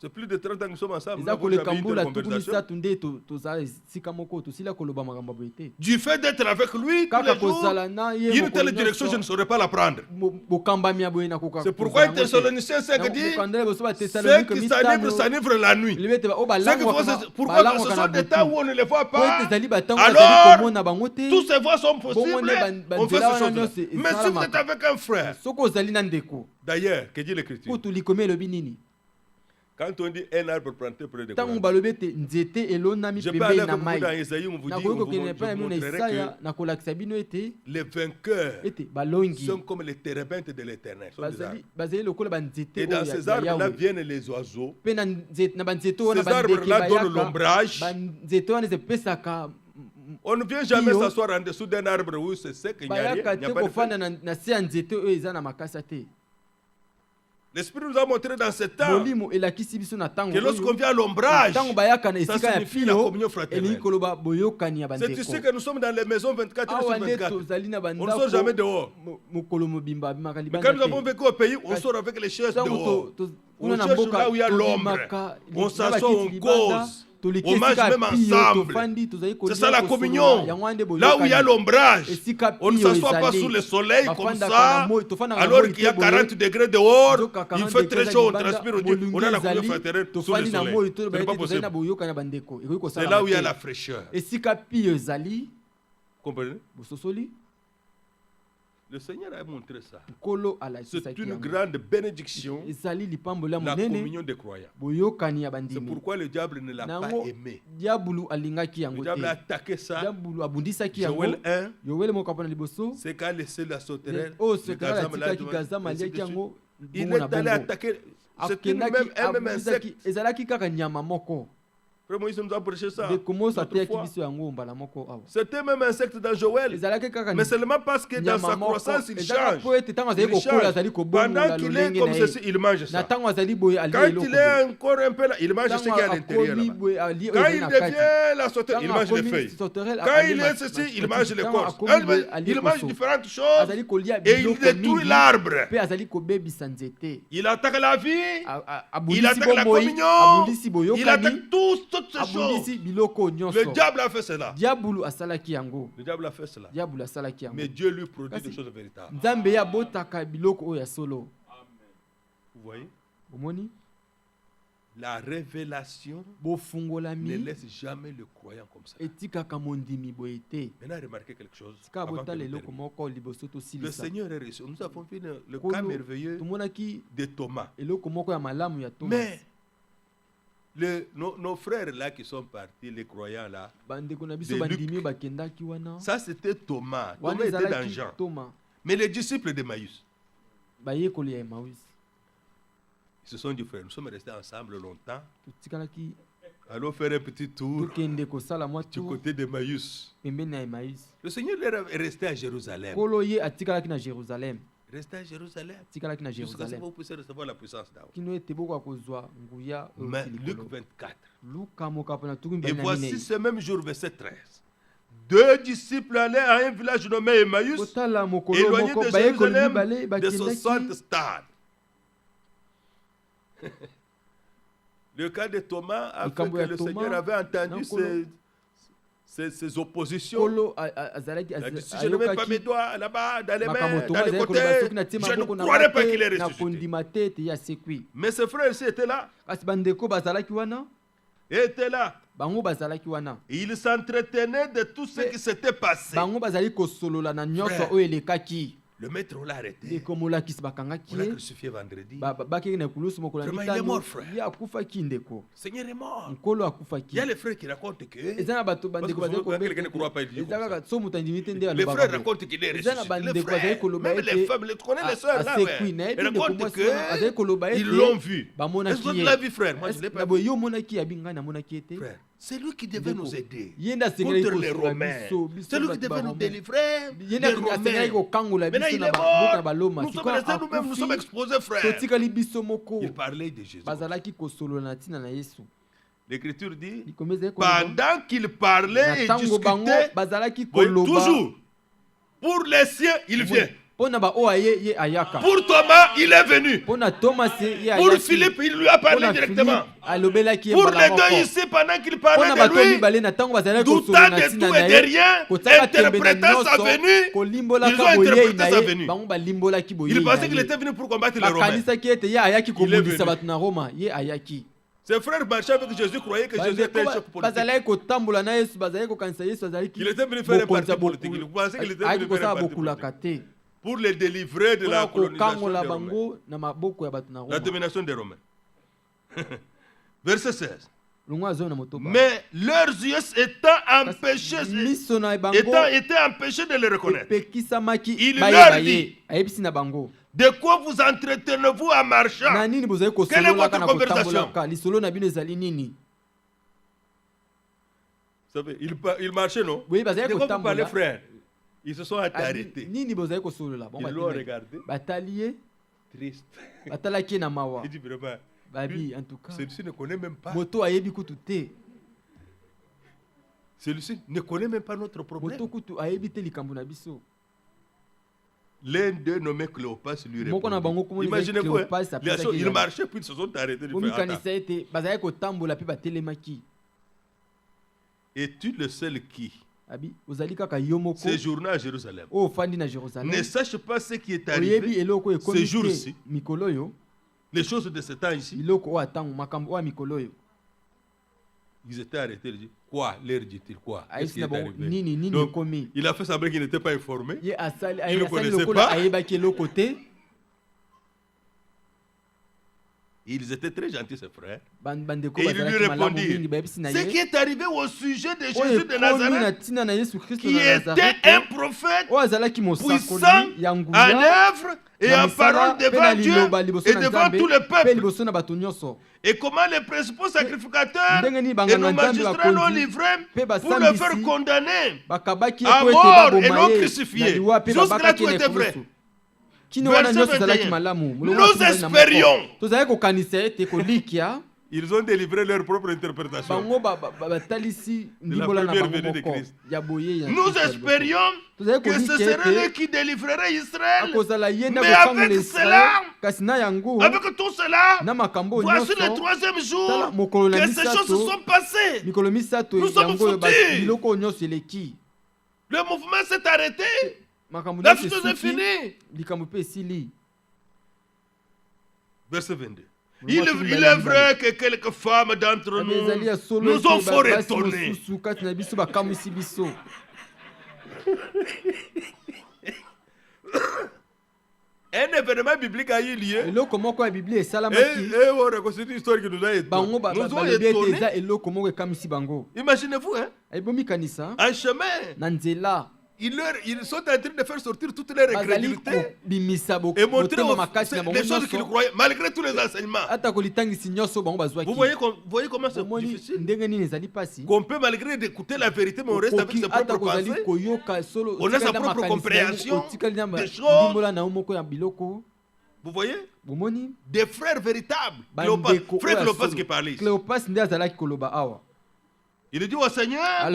C'est plus de 30 ans que nous sommes ensemble. Nous eza n'avons jamais koleka eu de mbula tuku conversation. misatu nde tozala esika moko tosila koloba makambo ya boye te. Du fait d'être avec lui tous kaka les jours, kozala na ye une mokolo telle direction, je nyonso, ne saurais pas la prendre. bokambami ya boye nakoka C'est pourquoi Thessaloniciens 5 dit, ceux qui s'enivrent s'enivrent la nuit. Ceux qui font pourquoi ce sont des temps où on ne les voit pas. Alors, tous ces voies sont possibles. On fait ces choses-là. Mais si vous êtes avec un frère, soki ozali na ndeko d'ailleurs, que dit l'Écriture? kutu likomi elobi nini Quand on dit un arbre planté près de ntango quoi, balobi ete nzete elonami je peux aller pembeni na avec vous mai dans Isaïe, on vous dit, nakoki je kokende epai na vous bino na montrerai Isaya que nakolakisa bino ete les vainqueurs balongi sont comme les térébintes de l'Éternel. Sont des arbres. bazali lokola banzete Et dans ces arbres-là viennent les oiseaux. mpe na banzete oyo na Ces arbres-là donnent bayaka l'ombrage. banzete wana ezepesaka On ne vient jamais Iyo. s'asseoir en dessous d'un arbre où c'est sec, il n'y a rien, bayaka il n'y te a pas de kofanda feuilles. na se ya nzete oyo eza na makasa te. L'Esprit nous a montré dans ce temps molimo elakisi biso na ntango que lorsqu'on oyo vient à l'ombrage, ntango bayaka na ça esika ya signifie la pilo communion fraternelle. elingi koloba boyokani ya C'est ici bandeko que nous sommes dans les maisons 24 heures awa sur nde 24. tozali na On ne sort jamais bandako dehors. mokolo mobimba abimaka Mais quand nous avons libanda vécu au pays, on sort avec les chaises dehors. On kuna na cherche mboka là où il y a l'ombre. On s'assoit, on cause. On mange même ensemble. C'est ça la communion. Là où il y a l'ombrage, on ne s'assoit pas sous le soleil comme ça. Alors qu'il y a 40 degrés dehors, il fait très chaud, on transpire, on dit on a la communion fraternelle sous le soleil. Ce n'est pas possible. C'est là où il y a la fraîcheur. esika pio ezali Comprenez? bososoli Le Seigneur a montré ça. nkolo C'est alakisaki une yango. grande bénédiction, ezali lipamboli ya la monene communion des croyants. boyokani ya C'est bandimi pourquoi le diable ne l'a pas nango aimé. diabulu alingaki Le yango diable a te attaqué ça. diabulu abundisaki yango Joël 1, yowele moko apona liboso c'est qu'a laissé la sauterelle. oyo le sekala gazam là, atikaki gazama ainsi de aliaki suite. yango Il bongo na est allé bongo attaquer. C'est une même, un même insecte. abundisaki ezalaki kaka nyama moko Frère Moïse nous a prêché ça. ndeko moso l'autre ateyaki fois. biso yango mbala moko awa C'était même insecte dans Joël. ezalaki kaka Mais seulement parce que dans sa nyama moko croissance, il ezalaka change. po ete ntango azali Il kokola change. azali kobongola Pendant qu'il est lolenge comme na ceci, ye il mange na ça. ntango azali boye alia Quand eloko il est encore un peu là, il mange ce qui est à l'intérieur. akomi là-bas. boye alie oyo Quand ezali il na kati devient la sauterelle, il mange les feuilles. Quand il est ceci, il mange l'écorce. Il mange différentes choses azali kolia et il biloko détruit mingi l'arbre. mpe azali kobebisa nzete Il attaque la vie, il abundisi attaque la bomoi communion, abundisi il boyokani attaque toutes ces choses. abundisi biloko nyonso Le diable a fait cela. diabulu asalaki yango Le diable a fait cela. diabulu asalaki yango Mais Dieu lui produit Kasi- des choses véritables. nzambe ye abotaka biloko oyo ya solo Vous voyez? omoni La révélation ne laisse jamais le croyant comme ça. Maintenant, remarquez quelque chose. Avant que le Seigneur est reçu. Nous avons vu le cas merveilleux de Thomas. Mais nos frères là qui sont partis, les croyants là, ça c'était Thomas. Thomas était dans Jean. Mais les disciples d'Emmaüs, ils se sont dit, frère, nous sommes restés ensemble longtemps. Allons faire un petit tour du côté d'Emmaüs. Le Seigneur est resté à Jérusalem. Restez à Jérusalem. Jusqu'à ce que vous puissiez recevoir la puissance d'Ao. Mais Luc 24. Et voici ce même jour, verset 13. 2 disciples allaient à un village nommé Emmaüs, éloigné de Jérusalem de 60 stades. Le cas de Thomas a fait que le Seigneur avait entendu ces oppositions. Il a dit, si je ne mets pas mes doigts là-bas, dans les mains, dans les côtés, je ne croirais pas qu'il est ressuscité. Mais ses frères aussi étaient là. Étaient là. Et ils s'entretenaient de tout ce qui s'était passé. Frère, le maître l'a arrêté. On l'a crucifié vendredi. Vraiment, il est mort, frère. Le Seigneur est mort. Il y a les frères qui racontent que... quelqu'un ne croit pas, il dit comme ça. Les frères racontent qu'il est ressuscité. Les frères, même les femmes, tu connais les soeurs là, ils racontent qu'ils l'ont vu. Est-ce que tu l'as vu, frère? Moi, je ne l'ai pas vu. Frère, c'est lui qui devait nous aider contre les Romains. C'est lui qui devait nous délivrer des Romains. Maintenant, il est mort. Nous sommes restés nous-mêmes, nous sommes exposés, frère. Il parlait de Jésus. L'Écriture dit, pendant qu'il parlait et discutait, toujours, pour les siens, il vient. Pour Thomas, il est venu. Pour Philippe, il lui a parlé directement. Pour les deux ici, pendant qu'il parlait de lui, doutant de tout et de rien, interprétant sa venue, ils ont interprété sa venue. Ils pensaient qu'il était venu pour combattre les Romains. Il est venu. Ses frères marchaient avec Jésus, croyaient que Jésus était un chef politique. Il était venu faire un parti politique. Ils pensaient qu'il était venu faire un parti politique. Pour les délivrer de la colonisation des Romains. La domination des Romains. Verset 16. Mais leurs yeux étant empêchés de le reconnaître, il leur dit, de quoi vous entretenez-vous en marchant? Quelle est votre conversation? Vous savez, il marchait, non? De quoi vous parlez, frère? Ils se sont arrêtés. Ils l'ont regardé. Triste. Il dit vraiment, celui-ci ne connaît même pas. Celui-ci ne connaît même pas notre problème. L'un d'eux nommé Cléopas lui répondit. Imaginez-vous, ils marchaient puis ils se sont arrêtés. Es-tu le seul qui séjourne à Jérusalem ne sache pas ce qui est arrivé ce jour-ci, les choses de ce temps ici? Ils étaient arrêtés. Ils disent, quoi? Leur dit-il quoi? Qu'est-ce qui est arrivé? Donc, il a fait semblant qu'il n'était pas informé. Il ne connaissait pas. Ils étaient très gentils, ses frères. Et ils lui répondirent, ce qui est arrivé au sujet de Jésus de Nazareth, qui était un prophète puissant en œuvre et en parole devant Dieu et devant tout le peuple. Et comment les principaux sacrificateurs et nos magistrats l'ont livré pour le faire condamner à mort et non crucifié. Jusque-là, tout était vrai. Verset 21. Nous espérions. Ils ont délivré leur propre interprétation de la première venue de Christ. Nous espérions que ce serait lui qui délivrerait Israël. Mais avec cela, avec tout cela, voici le troisième jour que ces choses se sont passées. Nous sommes foutus. Le mouvement s'est arrêté. La chose est finie. Verset 22. Il est vrai que quelques femmes d'entre nous ont fort étonnés. Un événement biblique a eu lieu. Et c'est une histoire qui nous a étonnés. Imaginez-vous, hein? Un chemin. Ils sont en train de faire sortir toutes les incrédulités et montrer les choses qu'ils croyaient, malgré tous les enseignements. Vous voyez comment c'est difficile? Qu'on peut malgré d'écouter la vérité, mais on reste avec ses propres pensées. On a sa propre compréhension des choses. Vous voyez? Des frères véritables. Frère Cléopas qui parlait ici. Il dit au Seigneur,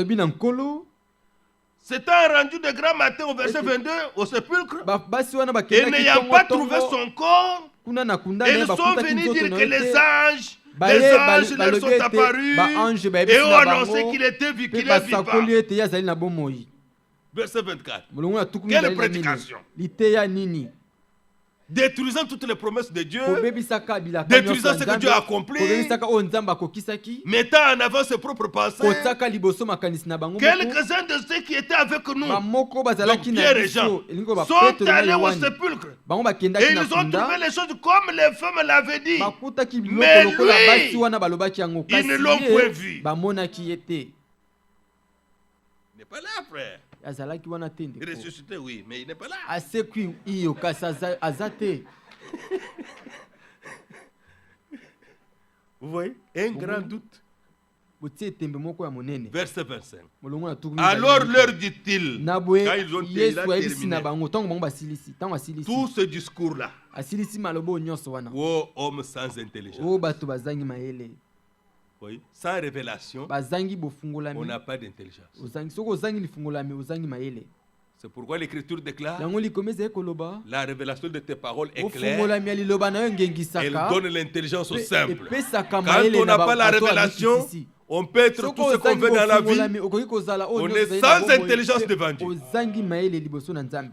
c'est un rendu de grand matin au verset 22 au sépulcre. Et n'ayant pas trouvé son corps, ils sont venus dire que les anges leur sont apparus et ont annoncé qu'il était vivant. Verset 24. Quelle prédication! Détruisant toutes les promesses de Dieu, détruisant ce que Dieu a accompli, mettant en avant ses propres pensées. Quelques-uns de ceux qui étaient avec nous, donc Pierre et Jean, sont allés au sépulcre et ils ont trouvé les choses comme les femmes l'avaient dit. Mais lui, ils ne l'ont point vu. Il n'est pas là, frère. Ressuscité, oui, mais il n'est pas là. Vous voyez, un grand doute. Verset 25. Alors leur dit-il, quand ils ont terminé tout ce discours-là, ô homme sans intelligence, oui. Sans révélation, on n'a pas d'intelligence. C'est pourquoi l'Écriture déclare la révélation de tes paroles est claire. Elle donne l'intelligence au simple. Quand on n'a pas la révélation, on peut être tout ce qu'on veut dans la vie. On est sans intelligence devant Dieu.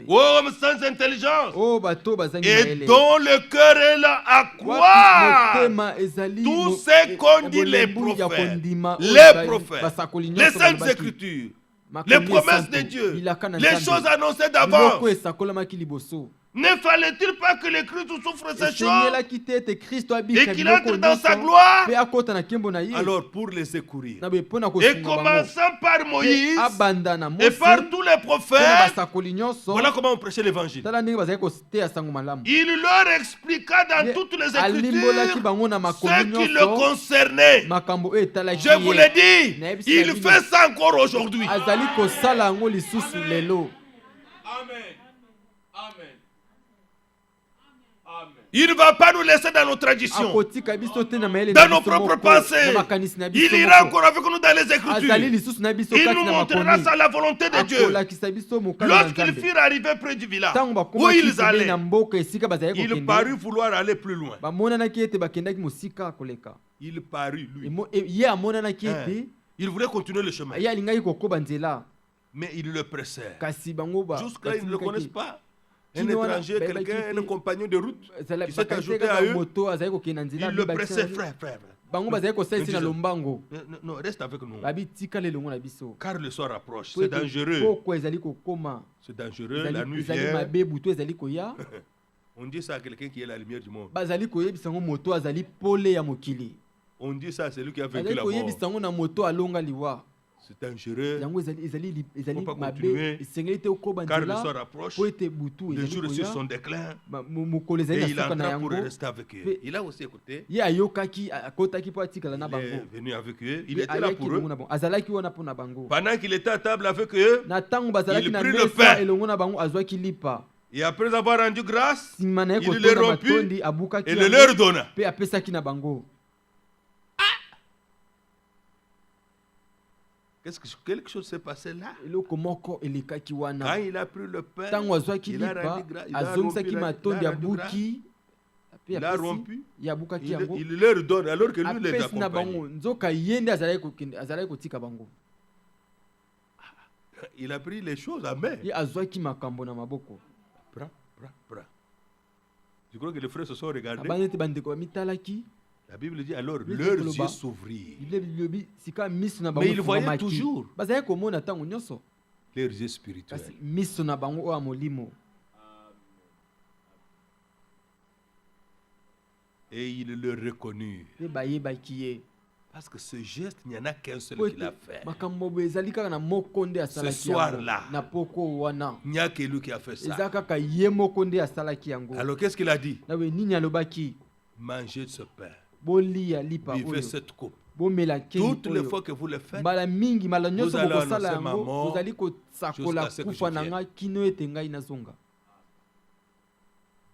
Oh, homme sans intelligence. Et dont le cœur est là à croire tout ce qu'on dit les prophètes, les saintes écritures, les promesses de Dieu, les choses annoncées d'avant. Ne fallait-il pas que le Christ souffre ces choses et qu'il entre dans sa gloire? Alors pour les secourir, et commençant par Moïse et par tous les prophètes, voilà comment on prêchait l'évangile. Il leur expliqua dans toutes les écritures ce qui le concernait. Je vous l'ai dit, il fait ça encore aujourd'hui. Amen. Amen. Il ne va pas nous laisser dans nos traditions, dans nos propres pensées. Il ira encore avec nous dans les Écritures. Il nous montrera ça, la volonté de Dieu. Lorsqu'ils furent arrivés près du village où ils allaient, il parut vouloir aller plus loin. Il parut, lui. Il voulait continuer le chemin. Mais ils le pressèrent. Jusqu'à là, ils ne le connaissent pas. Un étranger, quelqu'un, un compagnon de route qui s'est ajouté à eux, il le pressait, frère. Non, reste avec nous. Car le soir approche, c'est dangereux. C'est dangereux, la nuit vient. On dit ça à quelqu'un qui est la lumière du monde. On dit ça à celui qui a vaincu la mort. C'est dangereux. Il ne faut pas continuer. Car le soir approche. Les jours sur son déclin. Et il entra pour rester avec eux. Il a aussi écouté. Il est venu avec eux. Il était là pour eux. Pendant qu'il était à table avec eux, il prit le pain. Et après avoir rendu grâce, il le rompit et le leur donna. Quelque chose s'est passé là. Quand il a pris le pain, il a rompu, il leur donne alors que lui les accompagne. Il a pris les choses à main. Je crois que les frères se sont regardés. La Bible dit alors leurs yeux s'ouvrirent. Mais ils voyaient toujours leurs yeux spirituels. Et ils le reconnurent. Parce que ce geste, il n'y en a qu'un seul qui l'a fait. Ce soir-là, il n'y a que lui qui a fait ça. Alors qu'est-ce qu'il a dit? Mangez de ce pain. Buvez cette coupe. Toutes les fois que vous le faites, vous allez annoncer ma mort jusqu'à ce que je vienne.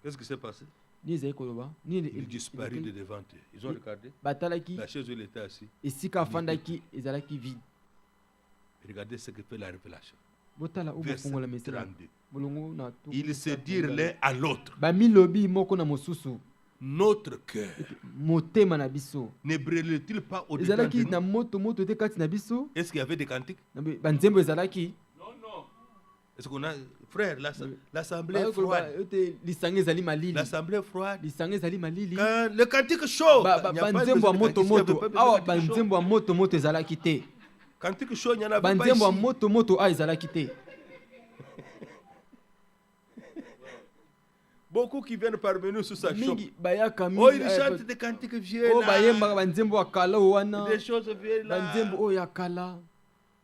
Qu'est-ce qui s'est passé? Il disparut de devant eux. Ils ont regardé. La chaise où il était assis. Regardez ce que fait la révélation. Verset 32. Ils se dirent l'un à l'autre. Notre cœur ne brûle-t-il pas au-dedans de nous? Est-ce qu'il y avait des cantiques? Non, non. Est-ce qu'on a... Frère, l'assemblée est froide. L'assemblée est froide. Quand le cantique chaud, cantique chaud, il n'y en avait pas ici. Beaucoup qui viennent parmi nous sous sa chope. Oh, ils chantent des cantiques vieux là. Des choses vieilles là.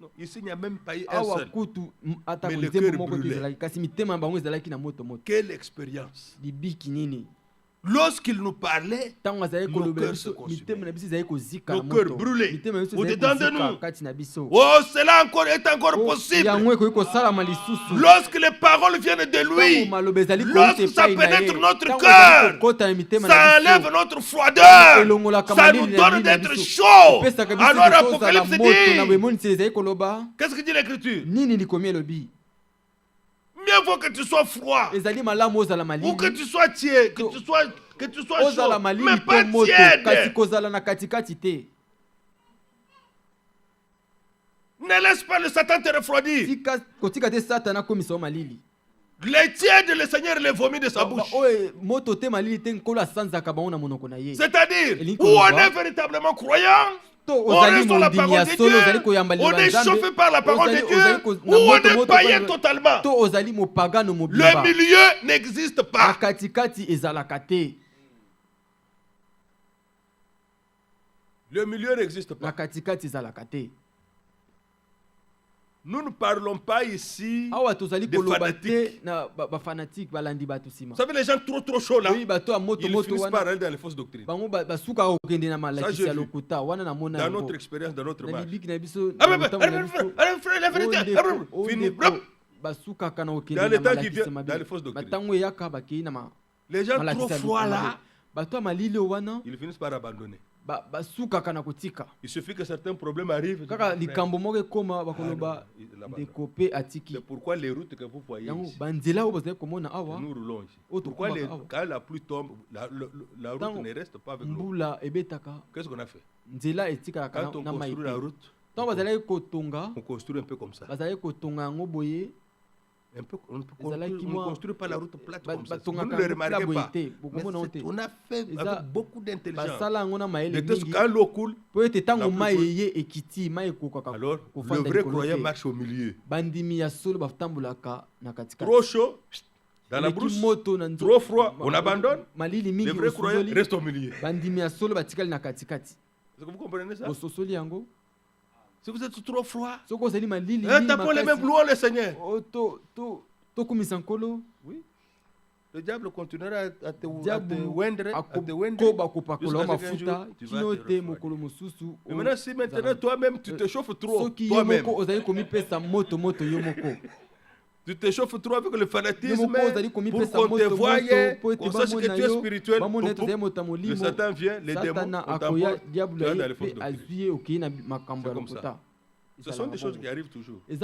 Non, ici il n'y a même pas eu un seul. Mais le cœur brûlait. Quelle expérience. Lorsqu'il nous parlait, nos cœurs se consumaient. Nos cœurs brûlaient au-dedans de nous. Oh, cela est encore possible. Lorsque les paroles viennent de lui, lorsque ça pénètre notre cœur, ça enlève notre froideur, ça nous donne d'être chaud. Alors Apocalypse dit, qu'est-ce que dit l'Écriture? Mieux vaut que tu sois froid ou que tu sois tiède, que tu sois chaud, mais pas tiède. Ne laisse pas le Satan te refroidir. Les tièdes, le Seigneur les vomit de sa bouche. C'est-à-dire, où on est véritablement croyant, on est sur la parole de Dieu, on est chauffé par la parole de Dieu, ou on est païen totalement. Le milieu n'existe pas. Le milieu n'existe pas. Nous ne parlons pas ici de fanatiques. Vous savez, les gens trop chauds là, ils finissent par aller dans les fausses doctrines. Ça, j'ai vu. Dans notre expérience, dans notre marche. Dans les temps qui viennent, dans les fausses doctrines. Les gens trop froids là, ils finissent par abandonner. Il suffit que certains problèmes arrivent. C'est pourquoi les routes que vous voyez ici, nous roulons ici. Pourquoi quand la pluie tombe, la route ne reste pas avec l'eau. Qu'est-ce qu'on a fait? Quand on construit la route, on construit un peu comme ça. On ne construit pas la route plate comme ça. Vous ne le remarquez pas. Mais on a fait avec beaucoup d'intelligence. Quand l'eau coule, alors le vrai croyant marche au milieu. Trop chaud, dans la brousse, trop froid, on abandonne. Le vrai croyant reste au milieu. Est-ce que vous comprenez ça? Si vous êtes trop froid, tapons les mêmes louons le Seigneur. Oui. Le diable continuera à te wendre, jusqu'à ce qu'un jour tu vas te refroidir. Et maintenant, si maintenant toi-même tu te chauffes trop, toi-même, tu te chauffes trop avec le fanatisme pour qu'on te voie, qu'on sache que tu es spirituel. Le Satan vient, les démons, on t'emporte, tu vas dans les fausses doctrines. C'est comme ça. Ce sont des choses qui arrivent toujours. Je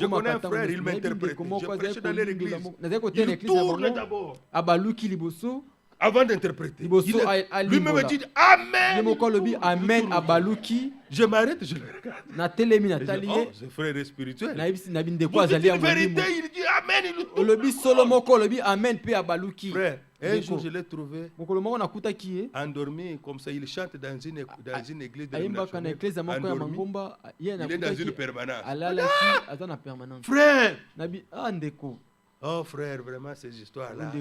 connais un frère, il m'interprète. Je prêche dans l'église. Il tourne d'abord. avant d'interpréter. Lui-même dit Amen. Je m'arrête, je le regarde. Oh, c'est frère spirituel. Il dit une vérité, il dit Amen. Frère, un jour je l'ai trouvé endormi comme ça. Il chante dans une église de endormi. Il est dans une permanence. Frère, oh frère, vraiment ces histoires-là.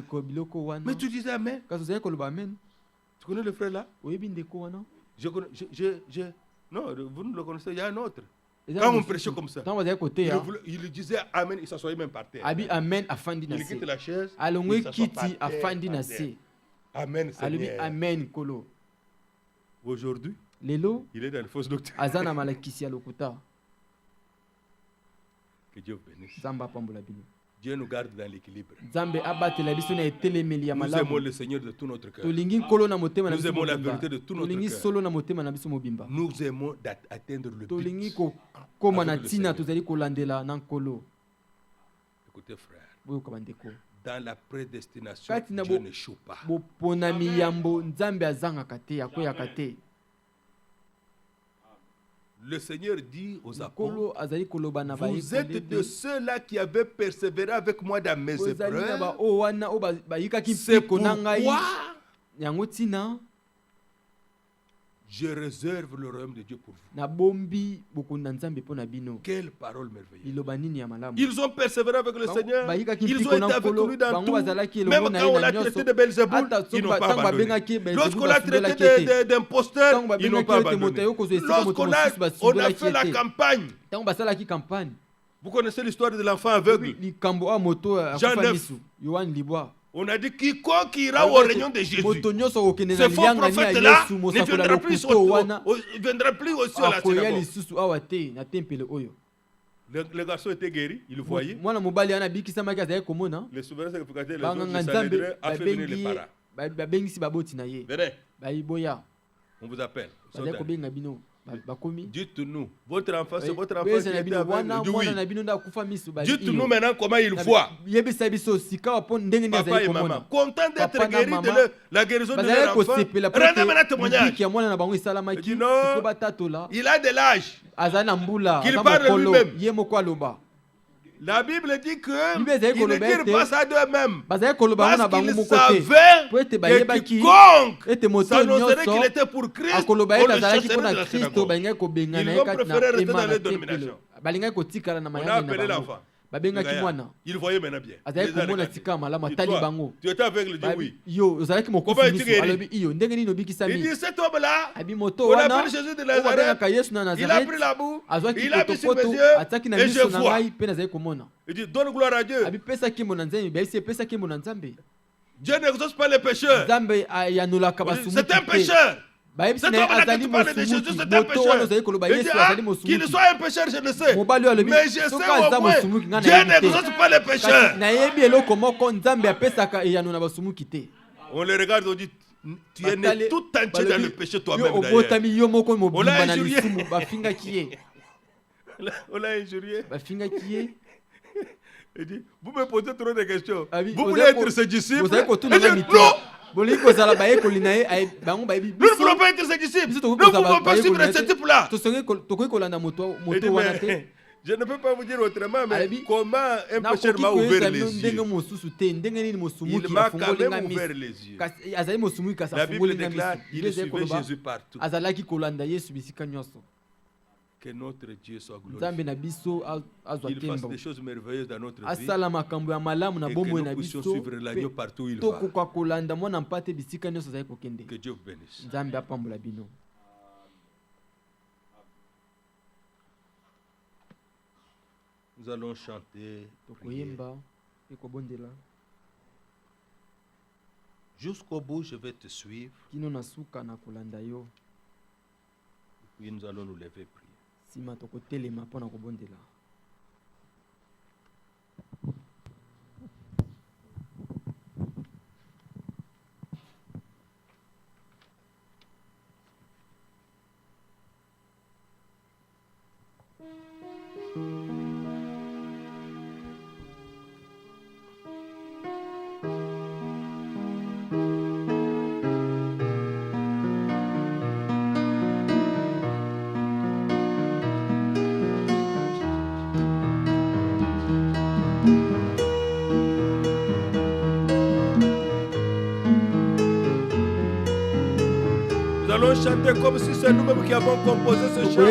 Mais tu disais Amen. Tu connais le frère là? Non, vous ne le connaissez, il y a un autre. Quand on prêchait comme ça, il disait Amen, il s'assoyait même par terre. Il quitte la chaise, il s'assoit par terre. Amen, Seigneur. Amen, Kolo. Aujourd'hui, il est dans une fausse doctrine. Que Dieu bénisse. Dieu nous garde dans l'équilibre. Nous aimons le Seigneur de tout notre cœur. Nous aimons la vérité de tout notre cœur. Nous aimons atteindre le but. Écoutez frère, dans la prédestination, Dieu n'échoue pas. Le Seigneur dit aux apôtres, vous êtes de ceux-là qui avaient persévéré avec moi dans mes épreuves. C'est pourquoi je réserve le royaume de Dieu pour vous. Quelle parole merveilleuse. Ils ont persévéré avec le Seigneur. Ils ont été avec lui dans tout. Même quand on l'a traité de Belzéboul, ils n'ont pas abandonné. Lorsqu'on l'a traité d'imposteur, ils n'ont pas abandonné. Lorsqu'on a fait la campagne, vous connaissez l'histoire de l'enfant aveugle. Jean 9. On a dit quiconque ira aux réunions de Jésus, ce faux prophète-là ne viendra plus aussi à la synagogue. Le garçon était guéri, il le voyait. Les souverains sacrificateurs, les autres de Sanhédrin a fait venir les parents. Venez, on vous appelle. Dites-nous, votre enfant, c'est votre enfant qui était aveugle. Oui. Dites-nous maintenant comment il voit. Papa et maman, content d'être guéri de la guérison de leur enfant, rendez maintenant témoignage. Il dit non, il a de l'âge, qu'il parle de lui-même. La Bible dit qu'ils ne dirent pas ça d'eux-mêmes. Parce qu'ils savaient que quiconque s'annoncerait qu'il était pour Christ, on le chasserait de la synagogue. Ils ont préféré rester dans les dénominations. On a appelé l'enfant. Il voyait maintenant bien. Tu étais aveugle, il dit oui. Comment es-tu guéri? Il dit cet homme-là, on appelle Jésus de Nazareth, il a pris la boue, il a mis sur mes yeux et je vois. Il dit donne gloire à Dieu. Dieu n'exauce pas les pécheurs. C'est un pécheur. Cet homme-là qui parle de Jésus, c'est un pécheur. Il dit, qu'il soit un pécheur, je ne sais. Mais je sais au moins, Dieu n'exauce pas les pécheurs. On les regarde, on dit, tu es né tout entier dans le péché toi-même d'ailleurs. On l'a injurié. On l'a injurié. Il dit, vous me posez trop de questions. Vous voulez être ses disciples? Nous ne voulons pas être ses disciples. Nous ne pouvons pas suivre ce type-là. Je ne peux pas vous dire autrement, mais comment un pécheur m'a ouvert les yeux. Il m'a quand même ouvert les yeux. La Bible déclare qu'il suivait Jésus partout. Que notre Dieu soit glorifié. Qu'il fasse des choses merveilleuses dans notre vie. Et que nous puissions suivre l'agneau partout où il va. Que Dieu vous bénisse. Nous allons chanter. Jusqu'au bout, je vais te suivre. Et puis nous allons nous lever prier. allons chanter comme si c'est nous-mêmes qui avons composé ce chant.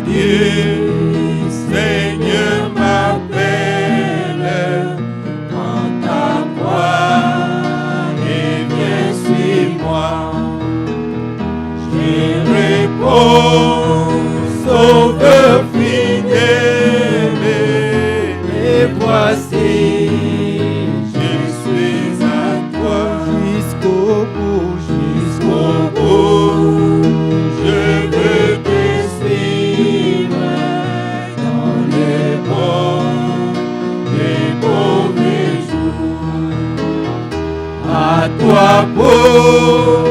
Dieu, Seigneur m'appelle, prends ta croix et viens suis-moi. Je réponds, Sauveur fidèle, et voici, je suis à toi jusqu'au bout, jusqu'au bout. Je veux te suivre dans les mauvais jours. À toi pour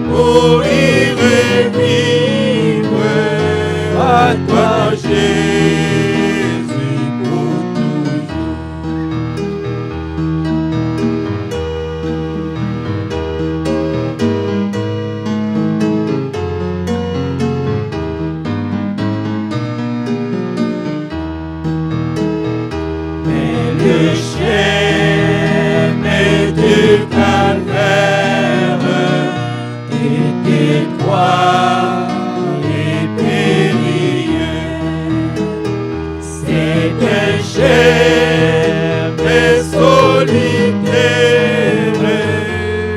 mourir et vivre, à toi Jésus pour toujours. Le chemin du calvaire était étroit et périlleux. C'est un chemin solitaire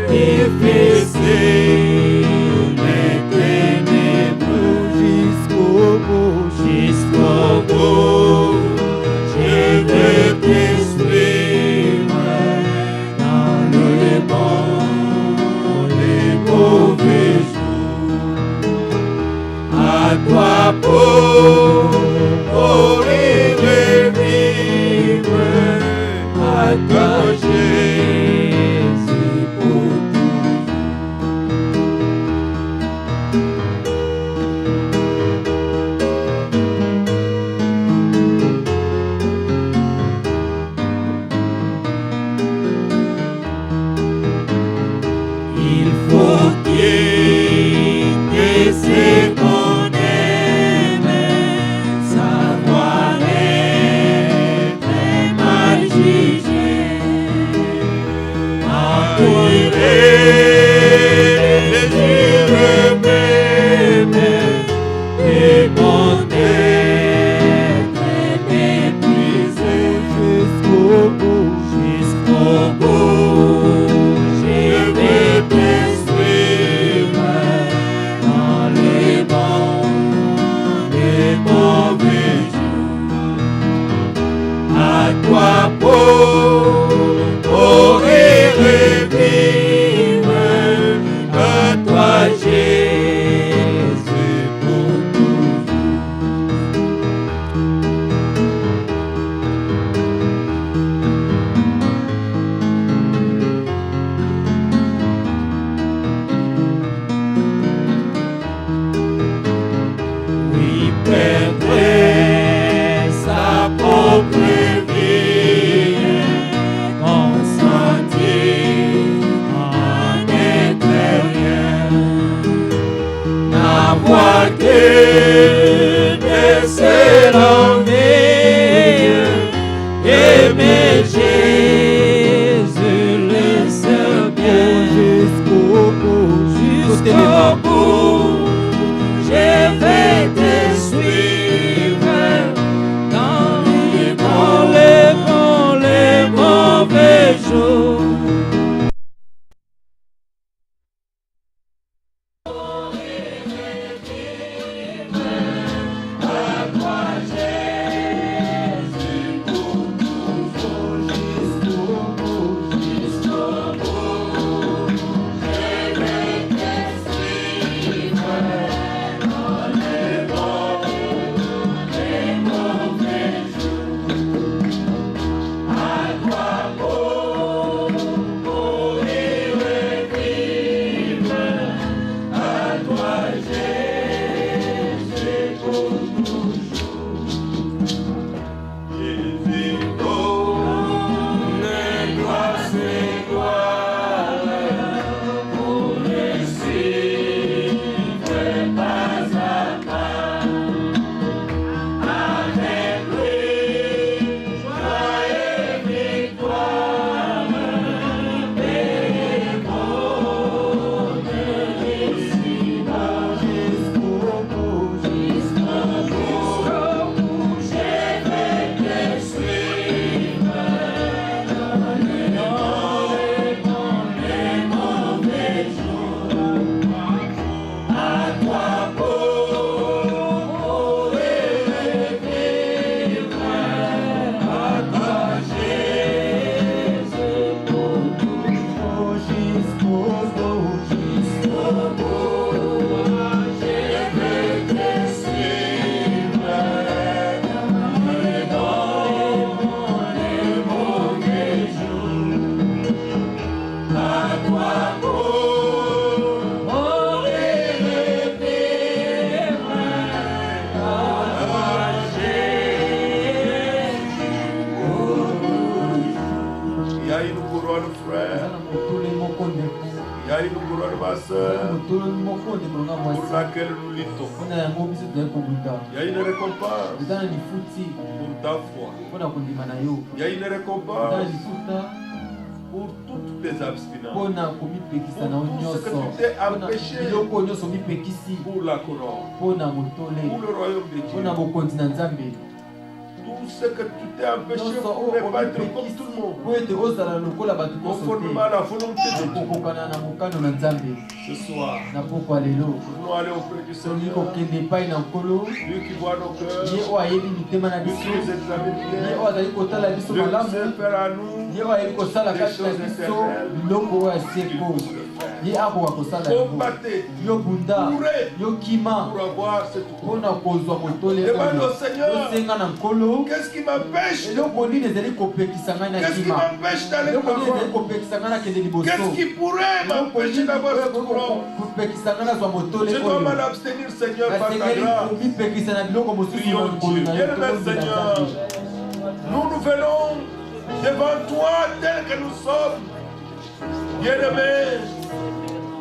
qui faisait les ténèbres jusqu'au bout, jusqu'au bout. Je veux te suivre dans les mauvais jours. À toi pour mourir et vivre, à toi Jésus pour il faut quitter ce qu'on aime, savoir être mal jugé, endurer les durs mêmes et mon être méprisé jusqu'au bout, jusqu'au bout. Je vais te suivre dans les mauvais jours. À toi pour mourir et vivre, à toi Jésus pour toujours. Oui, perdrait sa propre vie, consentir en être rien, n'avoir que des seuls envies, aimer Jésus le seul bien jusqu'au bout, jusqu'au bout. Je vais te suivre dans les mauvais jours. sœur pour laquelle nous luttons. Il y a une récompense pour ta foi. Il y a une récompense pour toutes tes abstinences. Pour tout ce que tu t'es empêché pour la couronne. Pour le royaume de Dieu. Tout ce que tu t'es empêché pour ne pas être comme tout le monde. Conformément à la volonté de Dieu. Ce soir, nous allons aller auprès du Seigneur. Lui qui voit nos cœurs. Lui qui nous examine bien. Lui qui sait faire à nous des choses éternelles. Combattez, courez pour avoir cette couronne. Demande au Seigneur, qu'est-ce qui m'empêche de courir? Qu'est-ce qui m'empêche d'aller de l'avant? Qu'est-ce qui pourrait m'empêcher d'avoir cette couronne? Je dois m'en abstenir, Seigneur, par ta grâce. Prions Dieu. Bien-aimé Seigneur, nous venons devant toi tel que nous sommes. Bien-aimé,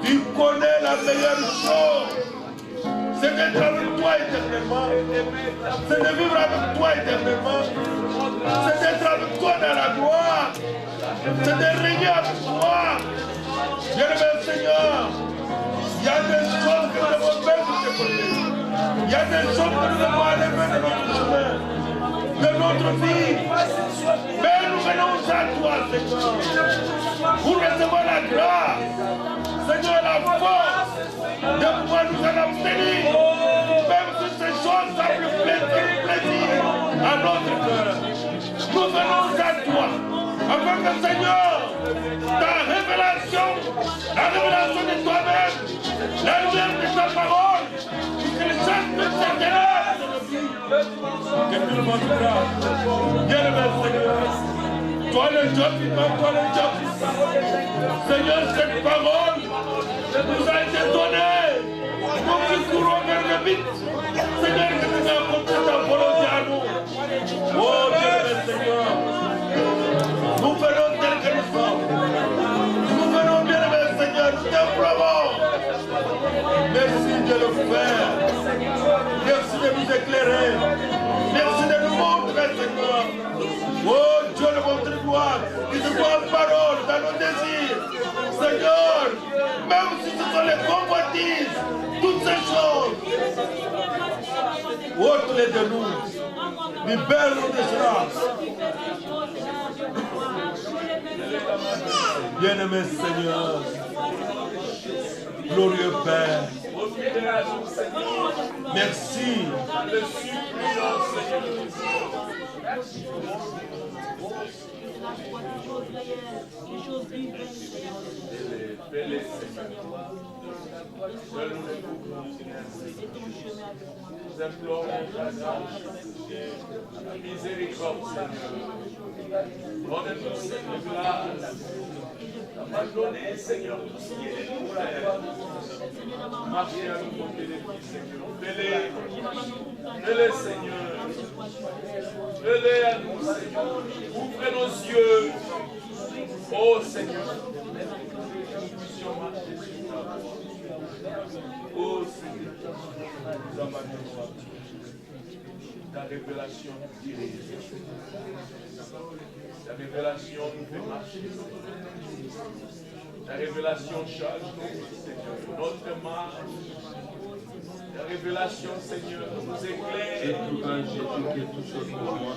tu connais la meilleure chose. C'est d'être avec toi éternellement. C'est de vivre avec toi éternellement. C'est d'être avec toi dans la gloire. C'est de régner avec toi. Bien-aimé Seigneur, il y a des choses que nous devons faire de ce côté. Il y a des choses que nous devons aller faire de notre chemin, de notre vie. Mais nous venons à toi, Seigneur, pour recevoir la grâce, Seigneur, la force de pouvoir nous en abstenir, même si ces choses semblent plaisir à notre cœur. Nous venons à toi, afin que, Seigneur, ta révélation, la révélation de toi-même, la lumière de ta parole, que les chasse toutes ces ténèbres, que tout le monde grâce. Bien-aimé Seigneur, toi le Dieu vivant, toi le Dieu puissant. Seigneur, cette parole nous a été donnée pour que nous courons vers le but. Seigneur, que tu as accompli ta volonté à nous. Oh bien-aimé Seigneur, nous venons tel que nous sommes. Nous venons, bien-aimé Seigneur, nous t'implorons. Merci de le faire. Merci de nous éclairer. Merci de nous montrer, Seigneur. Oh Dieu de votre gloire, qui se voit en parole dans nos désirs. Seigneur, même si ce sont les convoitises, toutes ces choses, ôte-les de nous. Libère-nous de cela. Bien-aimé Seigneur, glorieux Père, merci. Nous implorons ta grâce, ta miséricorde, Seigneur. Donne-nous cette grâce. Abandonnez, Seigneur, tout ce qui est nous, marchez à nos côtés des filles, Seigneur. Fais-les, Seigneur. Fais-les à nous, Seigneur. Ouvrez nos yeux. Oh, Seigneur. Nous puissions marcher sur toi. Oh, Seigneur. Nous abandonnons à toi. Ta révélation nous dirige. Ta révélation nous fait marcher. Ta révélation change notre marche. Ta révélation, Seigneur, nous éclaire. Et tout un Jésus qui est tout chose pour moi.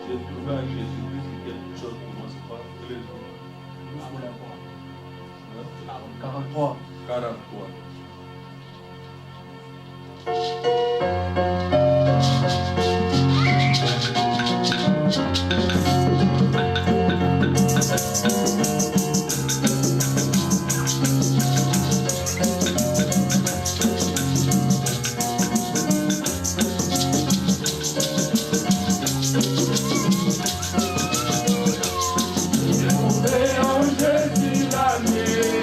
J'ai trouvé un Jésus-Christ qui est toute chose pour moi. C'est pas tous les jours. 43. 43. Jésus, la nuit,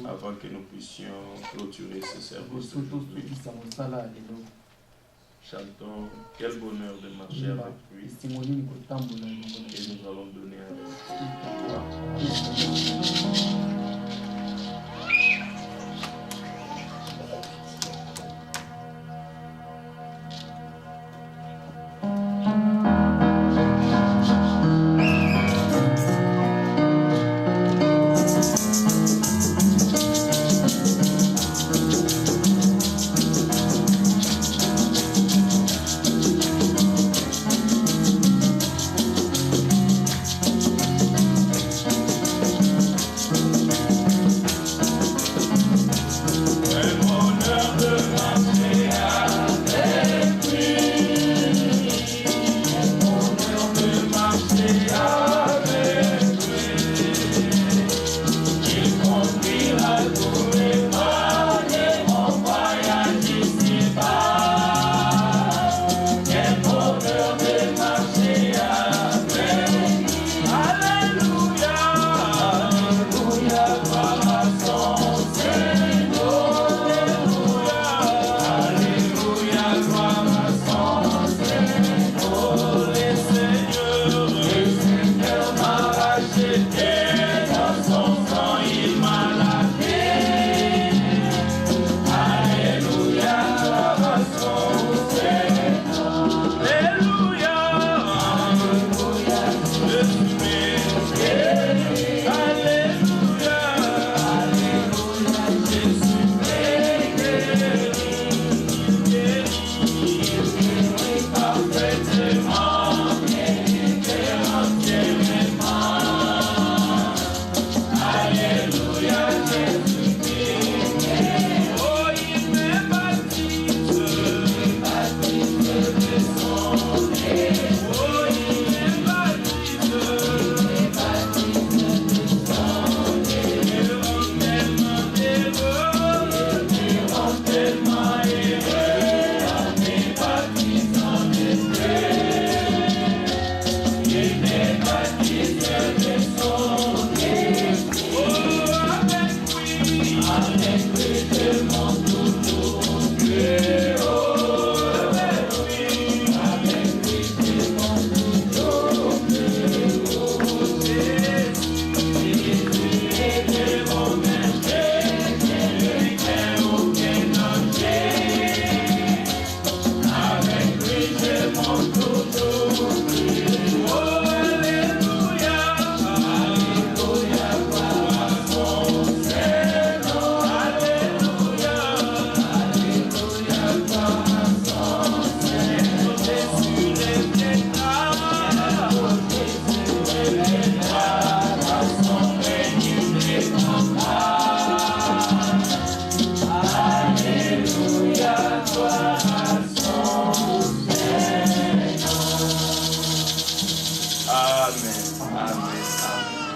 Avant que nous puissions clôturer ce service. Chantons quel bonheur de marcher avec lui et nous allons donner à lui.